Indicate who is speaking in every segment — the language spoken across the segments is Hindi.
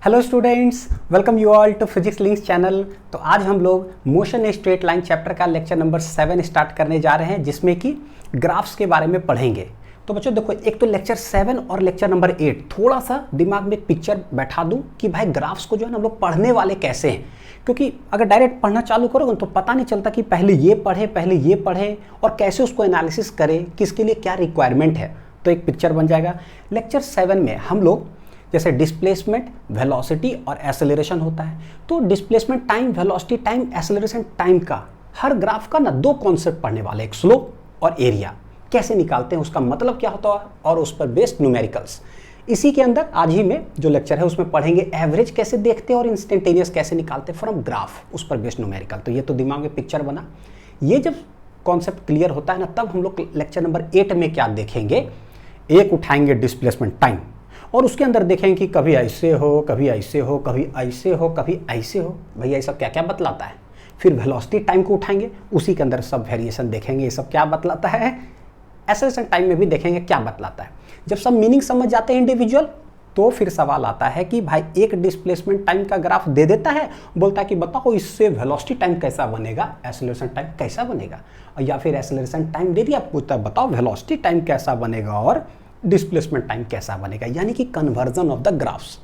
Speaker 1: Hello students, welcome you all to physics links channel. तो आज हम लोग motion a straight line chapter का लेक्चर नंबर 7 स्टार्ट करने जा रहे हैं, जिसमें कि ग्राफ्स के बारे में पढ़ेंगे। तो बच्चों देखो, एक तो लेक्चर 7 और लेक्चर नंबर 8 थोड़ा सा दिमाग में एक पिक्चर बैठा दूं कि भाई ग्राफ्स को जो है ना हम लोग पढ़ने वाले कैसे हैं, क्योंकि अगर डायरेक्ट पढ़ना चालू करोगे तो पता नहीं चलता कि पहले ये पढ़े और कैसे उसको एनालिसिस करें, किसके लिए क्या रिक्वायरमेंट है। तो एक पिक्चर बन जाएगा। लेक्चर 7 में हम लोग जैसे डिस्प्लेसमेंट, वेलोसिटी और एक्सेलरेशन होता है, तो displacement time, velocity time, acceleration time का हर ग्राफ का ना दो कॉन्सेप्ट पढ़ने वाले, एक स्लोप और एरिया। कैसे निकालते हैं, उसका मतलब क्या होता है और उस पर बेस्ड न्यूमेरिकल्स। इसी के अंदर आज ही में जो लेक्चर है उसमें पढ़ेंगे एवरेज कैसे देखते हैं और इंस्टेंटेनियस कैसे निकालते हैं फ्रॉम ग्राफ, उस पर बेस्ड न्यूमेरिकल। तो ये तो दिमाग में पिक्चर बना। ये जब कॉन्सेप्ट क्लियर होता है ना, तब हम लोग लेक्चर नंबर 8 में क्या देखेंगे, एक उठाएंगे डिस्प्लेसमेंट टाइम और उसके अंदर देखेंगे कि कभी ऐसे हो, कभी ऐसे हो, कभी ऐसे हो, कभी ऐसे हो। भैया ये सब क्या क्या बतलाता है। फिर वेलोसिटी टाइम को उठाएंगे, उसी के अंदर सब वेरिएशन देखेंगे, ये सब क्या बतलाता है। एक्सेलरेशन टाइम में भी देखेंगे क्या बतलाता है। जब सब मीनिंग समझ जाते हैं इंडिविजुअल, तो फिर सवाल आता है कि भाई एक डिस्प्लेसमेंट टाइम का ग्राफ दे देता है, बोलता है कि बताओ इससे वेलोसिटी टाइम कैसा बनेगा, एक्सेलरेशन टाइम कैसा बनेगा। या फिर एक्सेलरेशन टाइम दे दिया, पूछता है बताओ वेलोसिटी टाइम कैसा बनेगा और डिस्प्लेसमेंट टाइम कैसा बनेगा, यानी कि कन्वर्जन ऑफ द ग्राफ्स।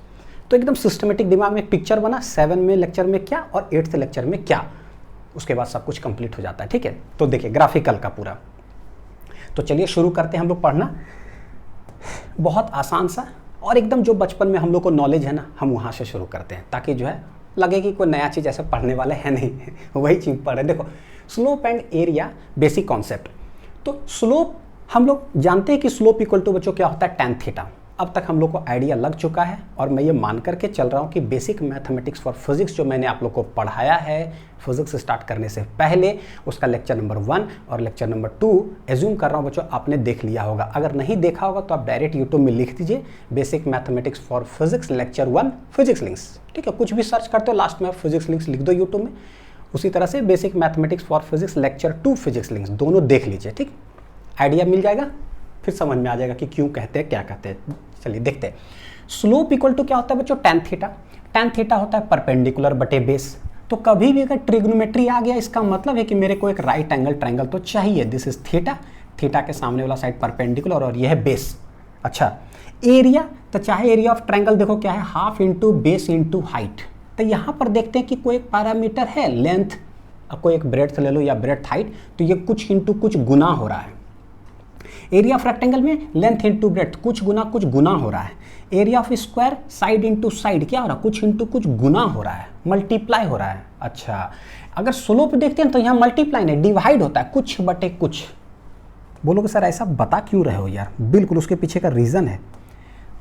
Speaker 1: तो एकदम सिस्टमेटिक दिमाग में पिक्चर बना, 7 में लेक्चर में क्या और 8th लेक्चर में क्या, उसके बाद सब कुछ कंप्लीट हो जाता है। ठीक है, तो देखिए ग्राफिकल का पूरा। तो चलिए शुरू करते हैं हम लोग पढ़ना। बहुत आसान सा और एकदम जो बचपन में हम लोग को नॉलेज है ना, हम वहाँ से शुरू करते हैं, ताकि जो है लगे कि कोई नया चीज़ ऐसे पढ़ने वाले हैं नहीं, वही चीज़ पढ़े। देखो, slope and area basic concept. तो स्लोप हम लोग जानते हैं कि स्लोप इक्वल टू बच्चों क्या होता है, tan थीटा। अब तक हम लोग को आइडिया लग चुका है और मैं ये मान करके चल रहा हूँ कि बेसिक मैथमेटिक्स फॉर फिजिक्स जो मैंने आप लोग को पढ़ाया है फिजिक्स स्टार्ट करने से पहले, उसका लेक्चर नंबर 1 और लेक्चर नंबर 2 एज्यूम कर रहा हूँ बच्चों आपने देख लिया होगा। अगर नहीं देखा होगा तो आप डायरेक्ट यूट्यूब में लिख दीजिए basic mathematics for physics lecture 1 physics links. ठीक है, कुछ भी सर्च करते हो लास्ट में फिजिक्स लिंक्स लिख दो यूट्यूब में। उसी तरह से basic mathematics for physics lecture 2 physics links, दोनों देख लीजिए। ठीक, आइडिया मिल जाएगा, फिर समझ में आ जाएगा कि क्यों कहते हैं, क्या कहते हैं। चलिए देखते हैं। स्लोप इक्वल टू क्या होता है बच्चों, tan थीटा। tan थीटा होता है परपेंडिकुलर बटे बेस। तो कभी भी अगर ट्रिग्नोमेट्री आ गया, इसका मतलब है कि मेरे को एक राइट एंगल ट्रायंगल तो चाहिए। दिस इज थीटा, थीटा के सामने वाला साइड परपेंडिकुलर और यह है बेस। अच्छा, एरिया, तो चाहे एरिया ऑफ ट्रायंगल देखो क्या है, half into base into height. तो यहाँ पर देखते हैं कि कोई एक पैरामीटर है लेंथ, कोई एक ब्रेड्थ ले लो या ब्रेड्थ हाइट, तो ये कुछ इंटू कुछ गुना हो रहा है। एरिया ऑफ रेक्टेंगल में लेंथ इंटू ब्रेड्थ कुछ गुना हो रहा है। Area of square side into side क्या हो रहा है, कुछ इंटू कुछ गुना हो रहा है, मल्टीप्लाई हो रहा है। अच्छा, अगर स्लोप देखते हैं तो यहाँ मल्टीप्लाई नहीं, डिवाइड होता है, कुछ बटे कुछ। बोलोगे सर ऐसा बता क्यों रहे हो यार, बिल्कुल उसके पीछे का रीज़न है।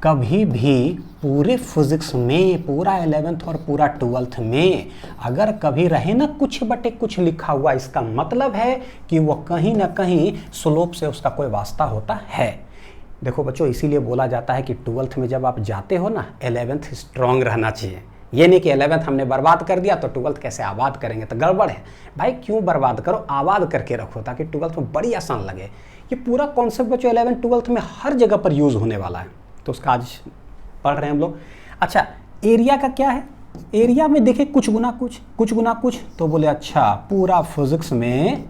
Speaker 1: कभी भी पूरे फिजिक्स में, पूरा 11th और पूरा 12th में अगर कभी रहे ना कुछ बटे कुछ लिखा हुआ, इसका मतलब है कि वो कहीं ना कहीं स्लोप से उसका कोई वास्ता होता है। देखो बच्चों, इसीलिए बोला जाता है कि 12th में जब आप जाते हो ना, 11th स्ट्रांग रहना चाहिए। ये नहीं कि 11th हमने बर्बाद कर दिया तो 12th कैसे आबाद करेंगे, तो गड़बड़ है भाई। क्यों बर्बाद करो, आबाद करके रखो ताकि 12th में बड़ी आसान लगे। ये पूरा कॉन्सेप्ट बच्चों 11th 12th में हर जगह पर यूज़ होने वाला है, तो उसका आज पढ़ रहे हैं हम लोग। अच्छा, एरिया का क्या है, एरिया में देखे कुछ गुना कुछ, तो बोले अच्छा पूरा फिजिक्स में,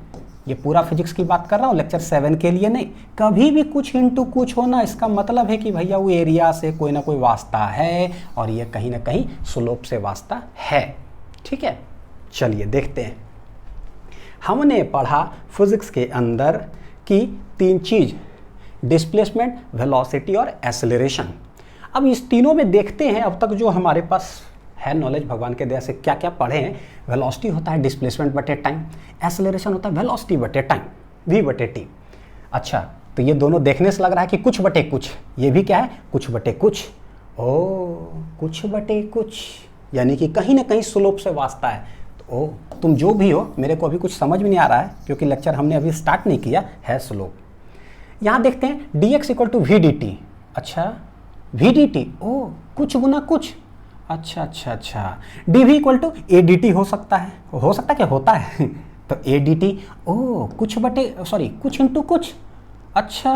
Speaker 1: ये पूरा फिजिक्स की बात कर रहा हूँ लेक्चर 7 के लिए नहीं, कभी भी कुछ इंटू कुछ होना, इसका मतलब है कि भैया वो एरिया से कोई ना कोई वास्ता है और ये कहीं ना कहीं स्लोप से वास्ता है। ठीक है, चलिए देखते हैं। हमने पढ़ा फिजिक्स के अंदर कि 3 चीज़, डिस्प्लेसमेंट, वेलोसिटी और एक्सेलरेशन। अब इस तीनों में देखते हैं अब तक जो हमारे पास है नॉलेज भगवान के दया से क्या क्या पढ़े हैं। वेलोसिटी होता है डिस्प्लेसमेंट बटे टाइम, एक्सेलरेशन होता है वेलोसिटी बटे टाइम, v बटे टी। अच्छा, तो ये दोनों देखने से लग रहा है कि कुछ बटे कुछ, ये भी क्या है, कुछ बटे कुछ। ओ, कुछ बटे कुछ यानी कि कहीं ना कहीं स्लोप से वास्ता है। तो ओ, तुम जो भी हो, मेरे को अभी कुछ समझ में नहीं आ रहा है क्योंकि लेक्चर हमने अभी स्टार्ट नहीं किया है। स्लोप यहाँ देखते हैं, dx equal to we D t. अच्छा, वी डी टी, ओ कुछ गुना कुछ। अच्छा, d we equal to A D t हो सकता है क्या, होता है। तो ए डी टी, ओ कुछ इंटू कुछ। अच्छा,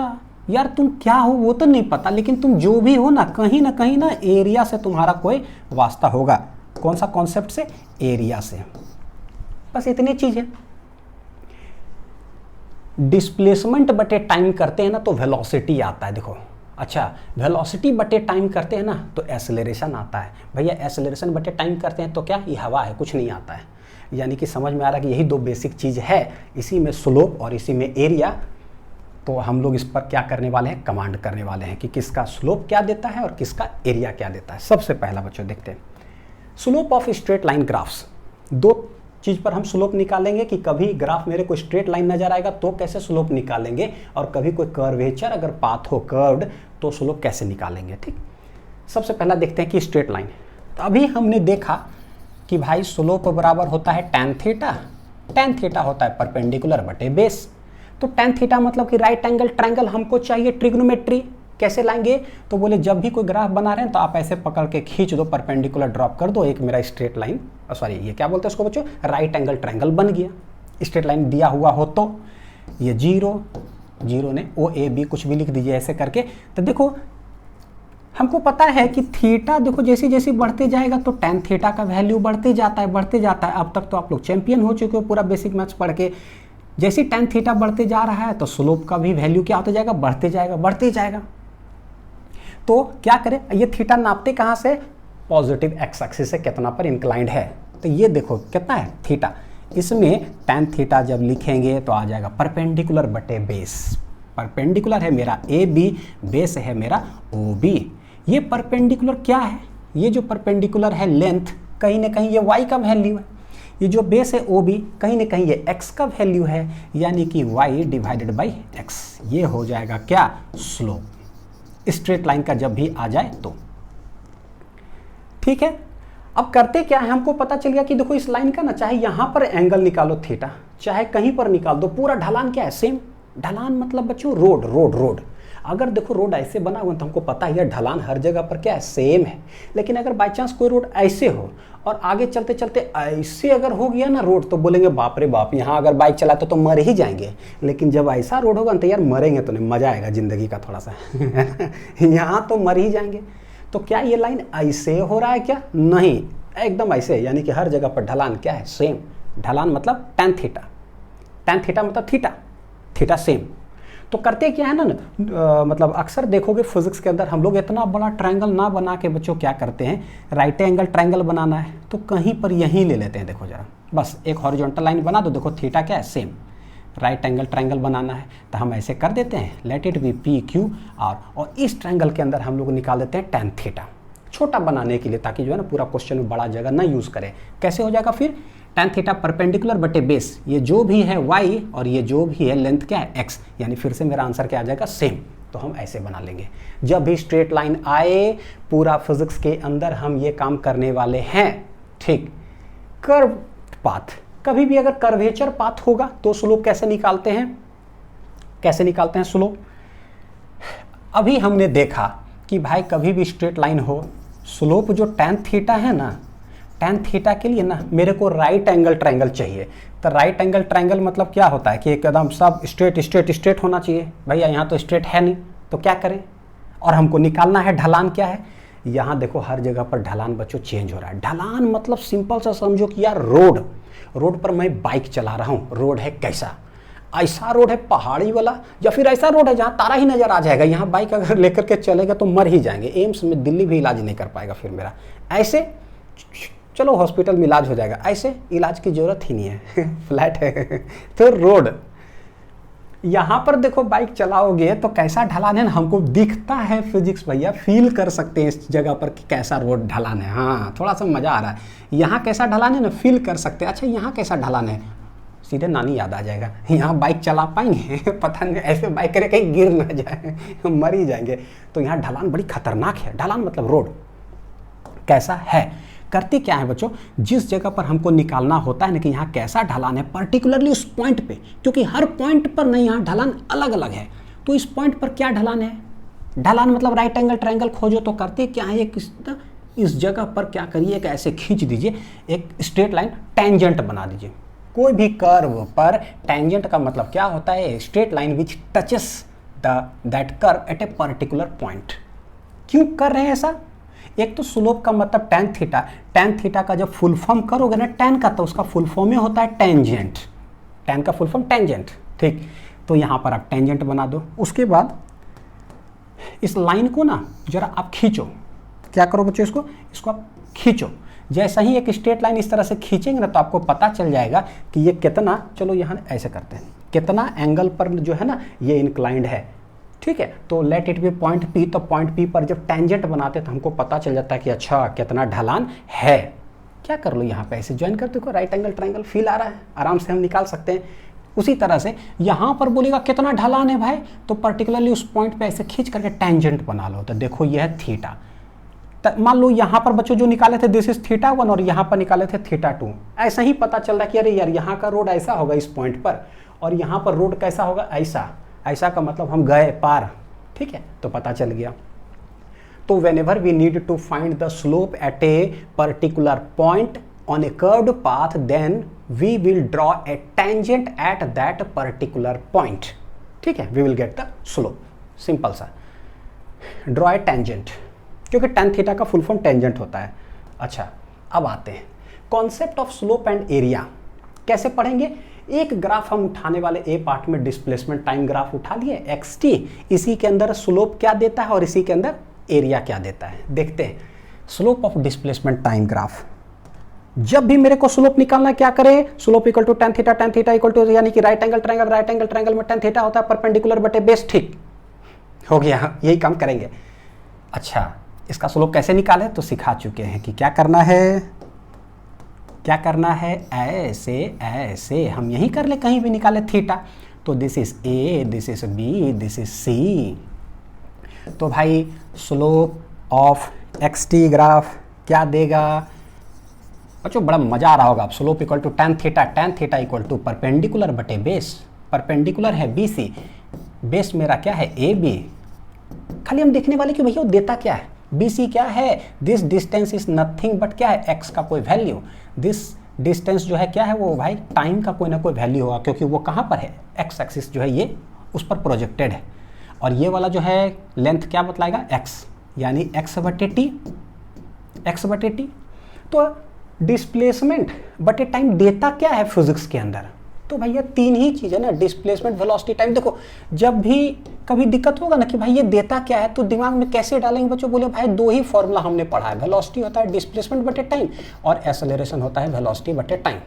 Speaker 1: यार तुम क्या हो वो तो नहीं पता, लेकिन तुम जो भी हो ना कहीं ना एरिया से तुम्हारा कोई वास्ता होगा। कौन सा कॉन्सेप्ट से? एरिया से। बस इतनी चीज है। डिस्प्लेसमेंट बटे टाइम करते हैं ना तो वेलोसिटी आता है। देखो, अच्छा, वेलोसिटी बटे टाइम करते हैं ना तो एसेलरेशन आता है। भैया एसेलरेशन बटे टाइम करते हैं तो क्या? ये हवा है, कुछ नहीं आता है। यानी कि समझ में आ रहा है कि यही दो बेसिक चीज़ है, इसी में स्लोप और इसी में एरिया। तो हम लोग इस पर क्या करने वाले हैं? कमांड करने वाले हैं कि किसका स्लोप क्या देता है और किसका एरिया क्या देता है। सबसे पहला बच्चों देखते हैं slope of straight line graphs. दो चीज़ पर हम स्लोप निकालेंगे कि कभी ग्राफ मेरे को स्ट्रेट लाइन नजर आएगा तो कैसे स्लोप निकालेंगे, और कभी कोई कर्वेचर अगर पाथ हो कर्व्ड तो स्लोप कैसे निकालेंगे। ठीक, सबसे पहला देखते हैं कि स्ट्रेट लाइन। तो अभी हमने देखा कि भाई स्लोप बराबर होता है tan थीटा। tan थीटा होता है परपेंडिकुलर बटे बेस। तो tan थीटा मतलब कि राइट एंगल ट्रायंगल हमको चाहिए ट्रिग्नोमेट्री। कैसे लाएंगे? तो बोले जब भी कोई ग्राफ बना रहे हैं तो आप ऐसे पकड़ के खींच दो, परपेंडिकुलर ड्रॉप कर दो, एक मेरा स्ट्रेट लाइन, सॉरी ये क्या बोलते हैं उसको बच्चों, राइट एंगल ट्रायंगल बन गया। स्ट्रेट लाइन दिया हुआ हो तो ये जीरो ने ओ ए बी कुछ भी लिख दीजिए ऐसे करके। तो देखो हमको पता है कि थीटा देखो जैसे जैसे बढ़ते जाएगा तो tan थीटा का वैल्यू बढ़ते जाता है। अब तक तो आप लोग चैंपियन हो चुके हो पूरा बेसिक मैथ्स पढ़ के। जैसे tan थीटा बढ़ते जा रहा है तो स्लोप का भी वैल्यू क्या होता जाएगा? बढ़ते जाएगा। तो क्या करें? ये थीटा नापते कहाँ से? पॉजिटिव एक्स एक्सिस से कितना पर इंक्लाइंड है। तो ये देखो कितना है थीटा। इसमें tan थीटा जब लिखेंगे तो आ जाएगा परपेंडिकुलर बटे बेस। परपेंडिकुलर है मेरा ए बी, बेस है मेरा ओ बी। ये परपेंडिकुलर क्या है? ये जो परपेंडिकुलर है लेंथ, कहीं ना कहीं ये y का वैल्यू है। ये जो बेस है ओ बी, कहीं ना कहीं ये x का वैल्यू है, यानी कि y डिवाइडेड बाई x। ये हो जाएगा क्या? स्लोप स्ट्रेट लाइन का जब भी आ जाए तो। ठीक है, अब करते क्या है, हमको पता चल गया कि देखो इस लाइन का ना चाहे यहां पर एंगल निकालो थीटा, चाहे कहीं पर निकाल दो, पूरा ढलान क्या है? सेम। ढलान मतलब बच्चों रोड। अगर देखो रोड ऐसे बना हुआ तो हमको पता है ढलान हर जगह पर क्या है? सेम है। लेकिन अगर बाई चांस कोई रोड ऐसे हो और आगे चलते चलते ऐसे अगर हो गया ना रोड तो बोलेंगे बाप रे बाप, यहाँ अगर बाइक चलाते तो मर ही जाएंगे। लेकिन जब ऐसा रोड होगा तो यार मरेंगे तो नहीं, मजा आएगा जिंदगी का थोड़ा सा यहाँ तो मर ही जाएंगे। तो क्या ये लाइन ऐसे हो रहा है क्या? नहीं, एकदम ऐसे, यानी कि हर जगह पर ढलान क्या है? सेम। ढलान मतलब tan थीटा मतलब थीटा सेम। तो करते क्या है ना मतलब अक्सर देखोगे फिजिक्स के अंदर हम लोग इतना बड़ा ट्रायंगल ना बना के बच्चों क्या करते हैं, राइट एंगल ट्रायंगल बनाना है तो कहीं पर यहीं ले लेते हैं। देखो जरा, बस एक हॉरिजॉन्टल लाइन बना दो, देखो थीटा क्या है? सेम। राइट एंगल ट्रायंगल बनाना है तो हम ऐसे कर देते हैं, late it B P Q R, और इस ट्रायंगल के अंदर हम लोग निकाल देते हैं tan थीटा, छोटा बनाने के लिए, ताकि जो है ना पूरा क्वेश्चन में बड़ा जगह ना यूज़ करें। कैसे हो जाएगा फिर? tan थीटा परपेंडिकुलर बटे बेस, ये जो भी है y और ये जो भी है लेंथ क्या है? x, यानी फिर से मेरा आंसर क्या आ जाएगा? सेम। तो हम ऐसे बना लेंगे। जब भी स्ट्रेट लाइन आए पूरा फिजिक्स के अंदर हम ये काम करने वाले हैं। ठीक, कर्व पाथ, कभी भी अगर कर्वेचर पाथ होगा तो स्लोप कैसे निकालते हैं? स्लोप अभी हमने देखा कि भाई कभी भी स्ट्रेट लाइन हो, स्लोप जो tan थीटा है ना, tan थीटा के लिए ना मेरे को राइट एंगल ट्रायंगल चाहिए। तो राइट एंगल ट्रायंगल मतलब क्या होता है कि एकदम सब स्ट्रेट होना चाहिए। भैया यहाँ तो स्ट्रेट है नहीं, तो क्या करें? और हमको निकालना है ढलान क्या है। यहाँ देखो हर जगह पर ढलान बच्चों चेंज हो रहा है। ढलान मतलब सिंपल सा समझो कि यार रोड पर मैं बाइक चला रहा हूँ, रोड है कैसा? ऐसा रोड है पहाड़ी वाला, या फिर ऐसा रोड है जहाँ तारा ही नजर आ जाएगा, यहाँ बाइक अगर लेकर के चलेगा तो मर ही जाएंगे। एम्स में दिल्ली भी इलाज नहीं कर पाएगा फिर मेरा। ऐसे चलो हॉस्पिटल में इलाज हो जाएगा, ऐसे इलाज की जरूरत ही नहीं है फ्लैट है तो रोड। यहाँ पर देखो बाइक चलाओगे तो कैसा ढलान है ना, हमको दिखता है फिजिक्स भैया, फील कर सकते हैं इस जगह पर कि कैसा रोड ढलान है। हाँ, थोड़ा सा मजा आ रहा है। यहाँ कैसा ढलान है ना, फील कर सकते हैं। अच्छा यहाँ कैसा ढलान है, सीधे नानी याद आ जाएगा। यहाँ बाइक चला पाएंगे पता नहीं, ऐसे बाइक करे कहीं गिर ना जाए मर ही जाएंगे। तो यहाँ ढलान बड़ी खतरनाक है। ढलान मतलब रोड कैसा है। करते क्या है बच्चों, जिस जगह पर हमको निकालना होता है ना कि यहाँ कैसा ढलान है, पर्टिकुलरली उस पॉइंट पे, क्योंकि हर पॉइंट पर नहीं, यहाँ ढलान अलग अलग है, तो इस पॉइंट पर क्या ढलान है, ढलान मतलब राइट एंगल ट्रायंगल खोजो। तो करते क्या है, इस जगह पर क्या करिए, एक ऐसे खींच दीजिए, एक स्ट्रेट लाइन टेंजेंट बना दीजिए। कोई भी कर्व पर टेंजेंट का मतलब क्या होता है, straight line which touches that curve at a particular point. क्यों कर रहे हैं ऐसा? एक तो स्लोप का मतलब tan थीटा, tan थीटा का जब फुल फॉर्म करोगे ना tan का, तो उसका फुल फॉर्म में होता है टेंजेंट, tan का फुल फॉर्म टेंजेंट, ठीक। तो यहाँ पर आप टेंजेंट बना दो। उसके बाद इस लाइन को ना जरा आप खींचो। क्या करो बच्चों, इसको आप खींचो। जैसा ही एक स्ट्रेट लाइन इस तरह से खींचेंगे ना, तो आपको पता चल जाएगा कि ये कितना, चलो यहाँ ऐसे करते हैं, कितना एंगल पर जो है ना ये इंक्लाइंड है, ठीक है। तो late it B point P। तो पॉइंट P पर जब टेंजेंट बनाते हैं तो हमको पता चल जाता है कि अच्छा कितना ढलान है। क्या कर लो, यहाँ पे ऐसे ज्वाइन करते हो, राइट एंगल ट्रायंगल फील आ रहा है, आराम से हम निकाल सकते हैं। उसी तरह से यहाँ पर बोलेगा कितना ढलान है भाई, तो पर्टिकुलरली उस पॉइंट पे ऐसे खींच करके टेंजेंट बना लो। तो देखो ये है थीटा। मान लो यहाँ पर बच्चों जो निकाले थे दिस इज θ1 और यहाँ पर निकाले थे θ2। ऐसा ही पता चल रहा है कि अरे यार यहाँ का रोड ऐसा होगा इस पॉइंट पर, और यहाँ पर रोड कैसा होगा ऐसा। ऐसा का मतलब हम गए पार, ठीक है, तो पता चल गया। तो whenever we need to find the slope at a particular point on a curved path, then we will draw a tangent at that particular point, ठीक है, we will get the slope। Simple सा, draw a tangent, क्योंकि tan थीटा का फुल फॉर्म टेंजेंट होता है। अच्छा, अब आते हैं concept of slope and area. कैसे पढ़ेंगे? एक ग्राफ हम उठाने वाले, ए पार्ट में डिस्प्लेसमेंट टाइम ग्राफ उठा लिए xt, इसी के अंदर स्लोप क्या देता है और इसी के अंदर एरिया क्या देता है। देखते हैं slope of displacement time graph. जब भी मेरे को स्लोप निकालना, क्या करें, slope equal to tan theta equal to, यानी कि राइट एंगल ट्रायंगल में tan थीटा होता है परपेंडिकुलर बटे बेस, ठीक हो गया, यही काम करेंगे। अच्छा, इसका स्लोप कैसे निकाले तो सिखा चुके हैं कि क्या करना है, ऐसे हम यही कर ले, कहीं भी निकाले थीटा। तो this is A, this is B, this is C। तो भाई स्लोप ऑफ xt ग्राफ क्या देगा बच्चों, बड़ा मजा आ रहा होगा। Slope equal to tan theta equal to perpendicular बटे बेस। परपेंडिकुलर है BC, बेस मेरा क्या है AB। खाली हम देखने वाले कि भैया वो देता क्या है, BC क्या है, this distance is nothing but क्या है, x का कोई वैल्यू। दिस डिस्टेंस जो है क्या है, वो भाई टाइम का कोई ना कोई वैल्यू होगा, क्योंकि वो कहाँ पर है, x एक्सिस जो है ये उस पर प्रोजेक्टेड है। और ये वाला जो है लेंथ क्या बतलाएगा, x, यानी x बटे टी। तो डिस्प्लेसमेंट बटे टाइम देता क्या है फिजिक्स के अंदर, तो भैया तीन ही चीज़ है ना, डिस्प्लेसमेंट, वेलोसिटी, टाइम। देखो जब भी कभी दिक्कत होगा ना कि भाई ये देता क्या है, तो दिमाग में कैसे डालेंगे बच्चों, बोले भाई दो ही फॉर्मूला हमने पढ़ा है, वेलोसिटी होता है डिस्प्लेसमेंट बटे टाइम और एक्सेलरेशन होता है वेलोसिटी बटे टाइम।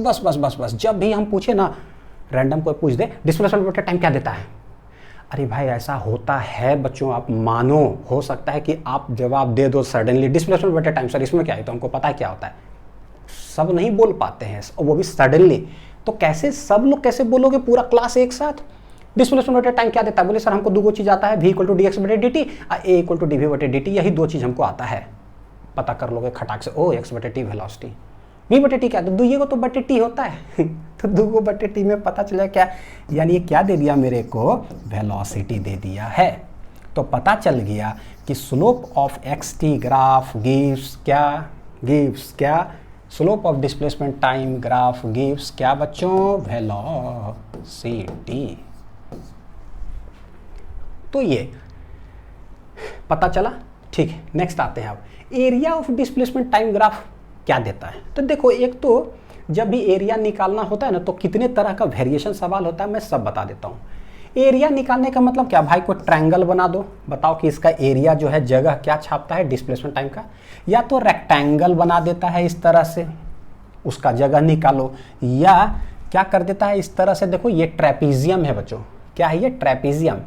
Speaker 1: बस जब भी हम पूछे ना, रैंडम कोई पूछ दे डिस्प्लेसमेंट बटे टाइम क्या देता है, अरे भाई ऐसा होता है बच्चों, आप मानो, हो सकता है कि आप जवाब दे दो सडनली डिस्प्लेसमेंट बटे टाइम, सर इसमें क्या है, तो हमको पता है क्या होता है। सब नहीं बोल पाते हैं, वो भी सडनली। तो कैसे सब लोग कैसे बोलोगे पूरा क्लास एक साथ, डिस्प्लेसमेंट बटे टाइम क्या देता है, बोले सर हमको दो चीज़ आता है, v equal to D X बटे D T, A equal to D V बटे डी टी, यही दो चीज़ हमको आता है। पता कर लोगे खटाक से, ओ एक्स बटे टी वेलोसिटी, v बटे टी क्या, तो दुइये को तो बटे टी होता है तो दो को बटे टी में पता चला क्या, यानी ये क्या दे दिया मेरे को, वेलोसिटी दे दिया है। तो पता चल गया कि slope of X T graph gives क्या, slope of displacement time graph gives क्या बच्चों, वेलोसिटी। तो ये पता चला, ठीक है। नेक्स्ट आते हैं अब, area of displacement time graph क्या देता है। तो देखो एक तो जब भी एरिया निकालना होता है ना, तो कितने तरह का वेरिएशन सवाल होता है, मैं सब बता देता हूँ। एरिया निकालने का मतलब क्या, भाई को ट्रायंगल बना दो, बताओ कि इसका एरिया जो है जगह क्या छापता है, डिस्प्लेसमेंट टाइम का, या तो रेक्टेंगल बना देता है इस तरह से, उसका जगह निकालो, या क्या कर देता है इस तरह से, देखो ये ट्रेपीजियम है बच्चों, क्या है ये, ट्रेपीजियम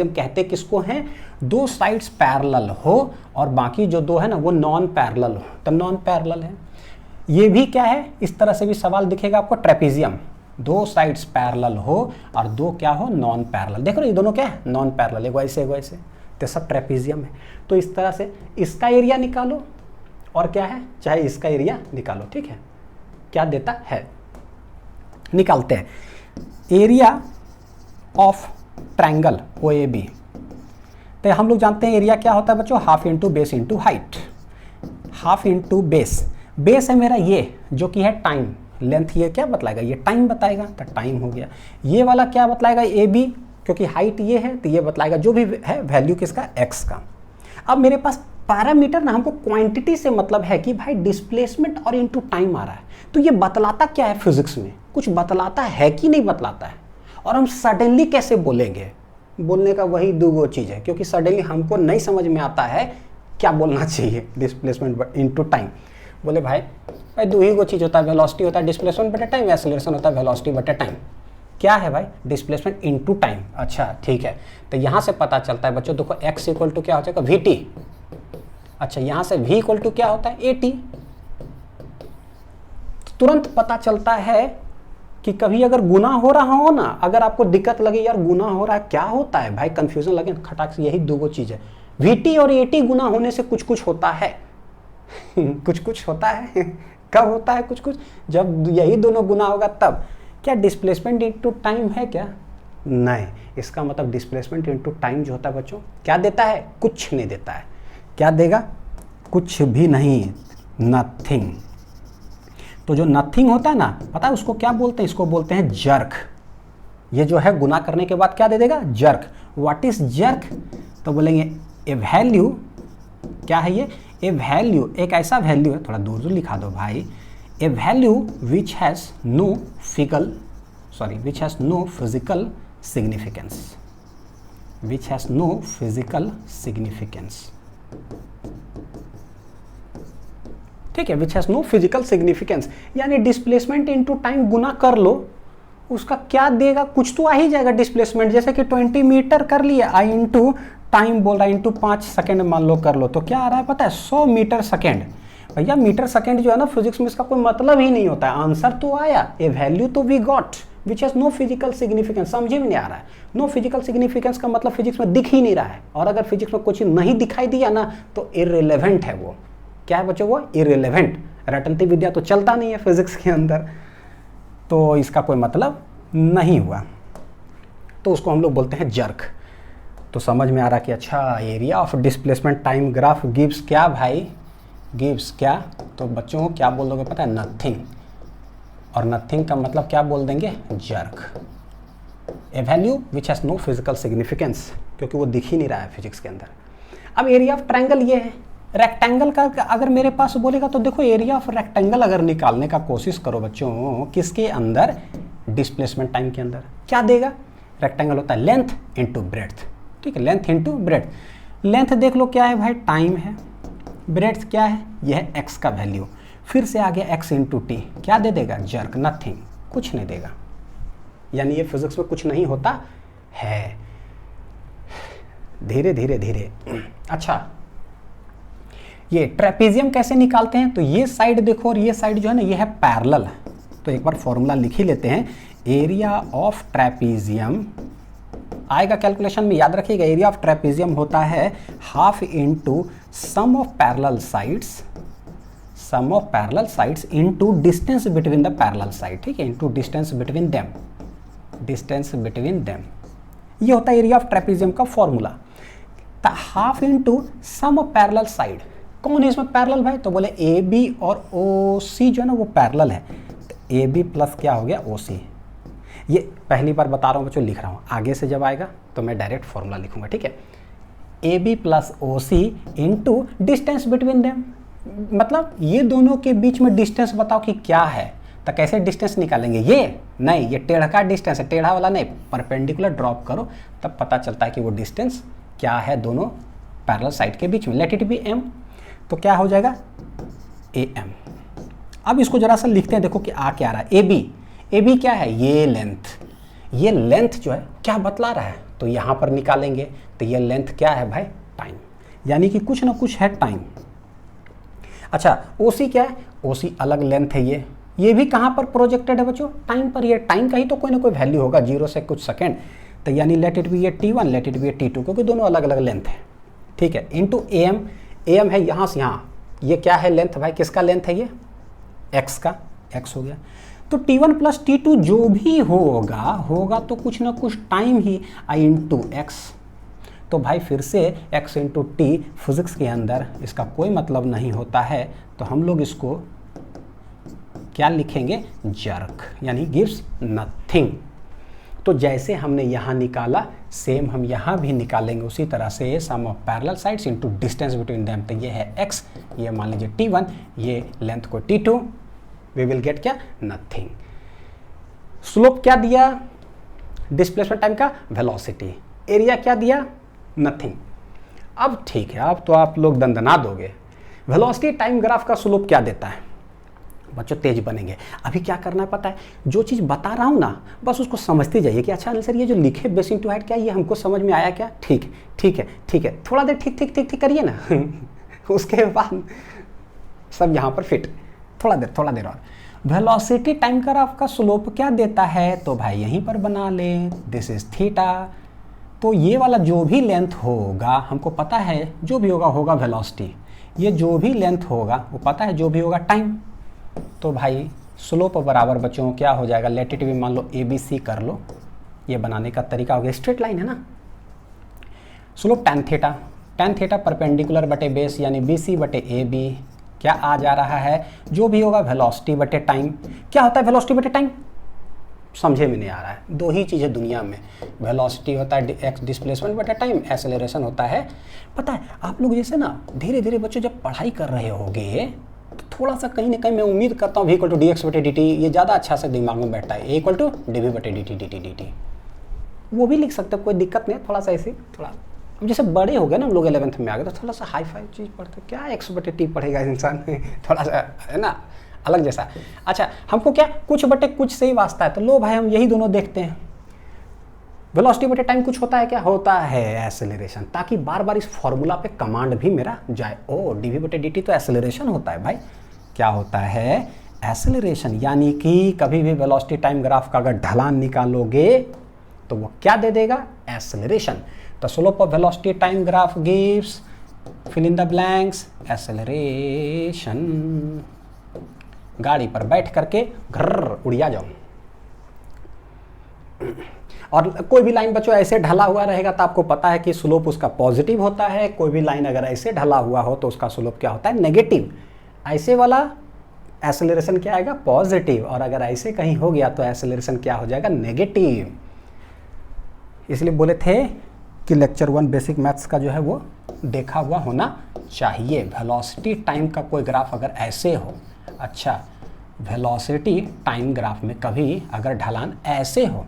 Speaker 1: कहते किसको हैं, दो साइड्स पैरेलल हो और बाकी जो दो है ना वो नॉन पैरेलल हो, तब नॉन पैरेलल है। ये भी क्या है, इस तरह से भी सवाल दिखेगा आपको, ट्रेपीजियम, दो साइड्स पैरेलल हो और दो क्या हो, नॉन पैरेलल। देखो ये दोनों क्या है, नॉन पैरेलल, एगो ऐसे, तो सब ट्रेपीजियम है। तो इस तरह से इसका एरिया निकालो और क्या है, चाहे इसका एरिया निकालो, ठीक है, क्या देता है, निकालते हैं। एरिया ऑफ ट्रायंगल OAB, तो हम लोग जानते हैं एरिया क्या होता है बच्चों, half into base into height, half into base है मेरा ये जो कि है टाइम, लेंथ ये क्या बतलाएगा, ये टाइम बताएगा, तो टाइम हो गया। ये वाला क्या बतलाएगा, AB, क्योंकि हाइट ये है तो ये बतलाएगा जो भी है वैल्यू किसका, एक्स का। अब मेरे पास पैरामीटर ना, हमको क्वांटिटी से मतलब है कि भाई डिस्प्लेसमेंट और इनटू टाइम आ रहा है, तो ये बतलाता क्या है फिजिक्स में, कुछ बतलाता है कि नहीं बतलाता है। और हम सडनली कैसे बोलेंगे, बोलने का वही दो चीज़ है, क्योंकि सडनली हमको नहीं समझ में आता है क्या बोलना चाहिए, डिस्प्लेसमेंट इनटू टाइम। बोले भाई दो ही चीज़ होता है, वेलोसिटी होता है डिस्प्लेसमेंट बटे टाइम, एक्सेलरेशन होता है वेलोसिटी बटे टाइम। क्या है भाई, डिस्प्लेसमेंट इनटू टाइम। अच्छा ठीक है, तो यहाँ से पता चलता है बच्चों, देखो x इक्वल टू क्या हो जाएगा, वी टी। अच्छा यहाँ से v इक्वल टू क्या होता है, ए टी। तुरंत पता चलता है कि कभी अगर गुना हो रहा हो ना, अगर आपको दिक्कत लगे यार गुना हो रहा है क्या होता है भाई, कंफ्यूजन लगे, खटाक से यही दो चीज़ है, वी टी और ए टी गुना होने से कुछ कुछ होता है कुछ कुछ होता है कब होता है कुछ कुछ, जब यही दोनों गुना होगा तब। क्या डिस्प्लेसमेंट इनटू टाइम है क्या, नहीं। इसका मतलब डिस्प्लेसमेंट इनटू टाइम जो होता है बच्चों क्या देता है, कुछ नहीं देता है। क्या देगा, कुछ भी नहीं, नथिंग। तो जो नथिंग होता है ना, पता है उसको क्या बोलते हैं, इसको बोलते हैं जर्क। ये जो है गुना करने के बाद क्या दे देगा, जर्क। व्हाट इज जर्क, तो बोलेंगे ए वैल्यू, क्या है ये, ए वैल्यू, एक ऐसा वैल्यू है, थोड़ा दूर दूर लिखा दो भाई, a value which has no physical significance, which has no physical significance, ठीक है, which has no physical significance. यानी डिस्प्लेसमेंट इनटू टाइम गुना कर लो, उसका क्या देगा, कुछ तो आ ही जाएगा डिस्प्लेसमेंट। जैसे कि 20 मीटर कर लिए, आई इंटू टाइम बोल रहा है, इंटू 5 सेकेंड मान लो कर लो, तो क्या आ रहा है पता है, 100 मीटर सेकेंड। भैया मीटर सेकेंड जो है ना फिजिक्स में इसका कोई मतलब ही नहीं होता है, आंसर तो आया, ए वैल्यू तो we got which has no physical significance. समझे में नहीं आ रहा है, नो फिजिकल सिग्निफिकेंस का मतलब फिजिक्स में दिख ही नहीं रहा है, और अगर फिजिक्स में कुछ नहीं दिखाई दिया ना तो इररिलेवेंट है वो। क्या है बच्चों वो, इररिलेवेंट। रटंती विद्या तो चलता नहीं है फिजिक्स के अंदर, तो इसका कोई मतलब नहीं हुआ, तो उसको हम लोग बोलते हैं जर्क। तो समझ में आ रहा कि अच्छा area of displacement time graph gives क्या भाई, गिव्स क्या, तो बच्चों को क्या बोल दोगे पता है, नथिंग। और नथिंग का मतलब क्या बोल देंगे, jerk. A value which has no physical significance, क्योंकि वो दिख ही नहीं रहा है फिजिक्स के अंदर। अब एरिया ऑफ ट्रायंगल ये है, रेक्टेंगल का अगर मेरे पास बोलेगा तो देखो एरिया ऑफ रेक्टेंगल अगर निकालने का कोशिश करो बच्चों, किसके अंदर, डिस्प्लेसमेंट टाइम के अंदर, क्या देगा, रेक्टेंगल होता है लेंथ इंटू ब्रेड्थ, ठीक है, लेंथ इंटू ब्रेड्थ। लेंथ देख लो क्या है भाई, टाइम है, ब्रेड्थ क्या है, यह है एक्स का वैल्यू, फिर से आ गया एक्स इंटू टी, क्या दे देगा, जर्क, नथिंग, कुछ नहीं देगा। यानी ये फिजिक्स में कुछ नहीं होता है, धीरे धीरे धीरे। अच्छा ये ट्रेपेजियम कैसे निकालते हैं, तो ये साइड देखो और ये साइड जो है ना ये है पैरेलल, तो एक बार फॉर्मूला लिख ही लेते हैं, एरिया ऑफ ट्रेपेजियम आएगा कैलकुलेशन में, याद रखिएगा, एरिया ऑफ ट्रेपेजियम होता है half into sum of parallel sides into distance between the parallel side, ठीक है, इंटू डिस्टेंस बिटवीन देम, ये होता है एरिया ऑफ ट्रेपेजियम का formula. Half into sum of parallel side, कौन है इसमें पैरेलल भाई, तो बोले ए बी और ओ सी जो है ना वो पैरेलल है, तो ए बी प्लस क्या हो गया, ओ सी। ये पहली बार बता रहा हूँ बच्चों, लिख रहा हूँ, आगे से जब आएगा तो मैं डायरेक्ट फॉर्मूला लिखूंगा, ठीक है, A B plus O C into distance between them, मतलब ये दोनों के बीच में डिस्टेंस बताओ कि क्या है, तो कैसे डिस्टेंस निकालेंगे, ये नहीं, ये टेढ़ा का डिस्टेंस है, टेढ़ा वाला नहीं, परपेंडिकुलर ड्रॉप करो तब पता चलता है कि वो डिस्टेंस क्या है दोनों पैरेलल साइड के बीच में, लेट इट बी एम, तो क्या हो जाएगा ए एम। अब इसको जरा सा लिखते हैं, देखो कि आ क्या रहा है, ए बी क्या है, ये लेंथ जो है क्या बतला रहा है, तो यहाँ पर निकालेंगे, तो ये लेंथ क्या है भाई, टाइम, यानी कि कुछ ना कुछ है टाइम। अच्छा ओ सी क्या है, ओ सी अलग लेंथ है, ये भी कहाँ पर प्रोजेक्टेड है बच्चों, टाइम पर, ये टाइम का ही तो कोई ना कोई वैल्यू होगा, 0 से कुछ सेकेंड, तो यानी लेट इट बी ये T1, लेट इट बी ये T2, क्योंकि दोनों अलग अलग लेंथ है, ठीक है, इंटू AM है यहाँ से यहाँ, ये क्या है लेंथ भाई, किसका लेंथ है ये, x का, x हो गया, तो T1 प्लस T2 जो भी होगा तो कुछ ना कुछ time he, I into x, तो भाई फिर से x इंटू टी फिजिक्स के अंदर इसका कोई मतलब नहीं होता है, तो हम लोग इसको क्या लिखेंगे, जर्क, यानी गिव्स नथिंग। तो जैसे हमने यहाँ निकाला सेम हम यहाँ भी निकालेंगे उसी तरह से, sum of parallel sides into distance between them. तो ये है x, ये मान लीजिए t1, ये लेंथ को t2, वी विल गेट क्या, नथिंग। स्लोप क्या दिया, डिस्प्लेसमेंट टाइम का वेलोसिटी, एरिया क्या दिया, नथिंग। अब ठीक है, अब तो आप लोग दंदना दोगे। वेलोसिटी टाइम ग्राफ का स्लोप क्या देता है, बच्चों तेज बनेंगे। अभी क्या करना है पता है, जो चीज़ बता रहा हूँ ना बस उसको समझते जाइए कि अच्छा सर ये जो लिखे बेस इनटू हाइट क्या, ये हमको समझ में आया क्या, ठीक ठीक है ठीक है, थोड़ा देर ठीक ठीक ठीक ठीक करिए ना उसके बाद सब यहाँ पर फिट, थोड़ा देर और। वेलोसिटी टाइम ग्राफ का स्लोप क्या देता है, तो भाई यहीं पर बना ले, दिस इज थीटा। तो ये वाला जो भी लेंथ होगा हमको पता है, जो भी होगा वेलोसिटी, ये जो भी लेंथ होगा वो पता है, जो भी होगा टाइम। तो भाई स्लोप बराबर बच्चों क्या हो जाएगा, लेटिट्यूड मान लो ABC कर लो, ये बनाने का तरीका हो गया, स्ट्रेट लाइन है ना। स्लोप tan थीटा परपेंडिकुलर बटे बेस यानी BC बटे AB, क्या आ जा रहा है, जो भी होगा वेलोसिटी बटे टाइम। क्या होता है वेलोसिटी बटे टाइम, समझे में नहीं आ रहा है। दो ही चीज़ें दुनिया में, वेलोसिटी होता है एक्स डिस्प्लेसमेंट बटे टाइम, एक्सेलरेशन होता है। पता है आप लोग जैसे ना धीरे धीरे बच्चों जब पढ़ाई कर रहे होगे तो थोड़ा सा कहीं ना कहीं मैं उम्मीद करता हूँ v equal to D X बटे डी टी, ये ज़्यादा अच्छा से दिमाग में बैठता है। a equal to D V बटे D T D T D T, वो भी लिख सकते हो, कोई दिक्कत नहीं है। थोड़ा सा ऐसे थोड़ा अब जैसे बड़े हो गए ना हम लोग 11th में आ गए तो थोड़ा सा हाई फाई चीज़ पढ़ते, क्या एक्स बटे टी पढ़ेगा इंसान थोड़ा सा है ना अलग जैसा। अच्छा हमको क्या कुछ बटे कुछ से ही वास्ता है, तो लो भाई हम यही दोनों देखते हैं। वेलोसिटी बटे टाइम कुछ होता है, क्या होता है एक्सेलरेशन, ताकि बार बार इस फॉर्मूला पे कमांड भी मेरा जाए। ओ डीवी बटे डी टी तो एक्सेलरेशन होता है भाई, क्या होता है एक्सेलरेशन, यानी कि कभी भी वेलोसिटी टाइम ग्राफ का अगर ढलान निकालोगे तो वो क्या दे देगा, acceleration. The slope of velocity time graph gives fill in the blanks acceleration। गाड़ी पर बैठ करके घर उड़िया जाओ। और कोई भी लाइन बच्चों ऐसे ढला हुआ रहेगा तो आपको पता है कि स्लोप उसका पॉजिटिव होता है, कोई भी लाइन अगर ऐसे ढला हुआ हो तो उसका स्लोप क्या होता है, नेगेटिव। ऐसे वाला एक्सेलरेशन क्या आएगा, पॉजिटिव, और अगर ऐसे कहीं हो गया तो एक्सेलरेशन क्या हो जाएगा, नेगेटिव। इसलिए बोले थे कि लेक्चर 1 बेसिक मैथ्स का जो है वो देखा हुआ होना चाहिए। वेलोसिटी टाइम का कोई ग्राफ अगर ऐसे हो, अच्छा वेलोसिटी टाइम ग्राफ में कभी अगर ढलान ऐसे हो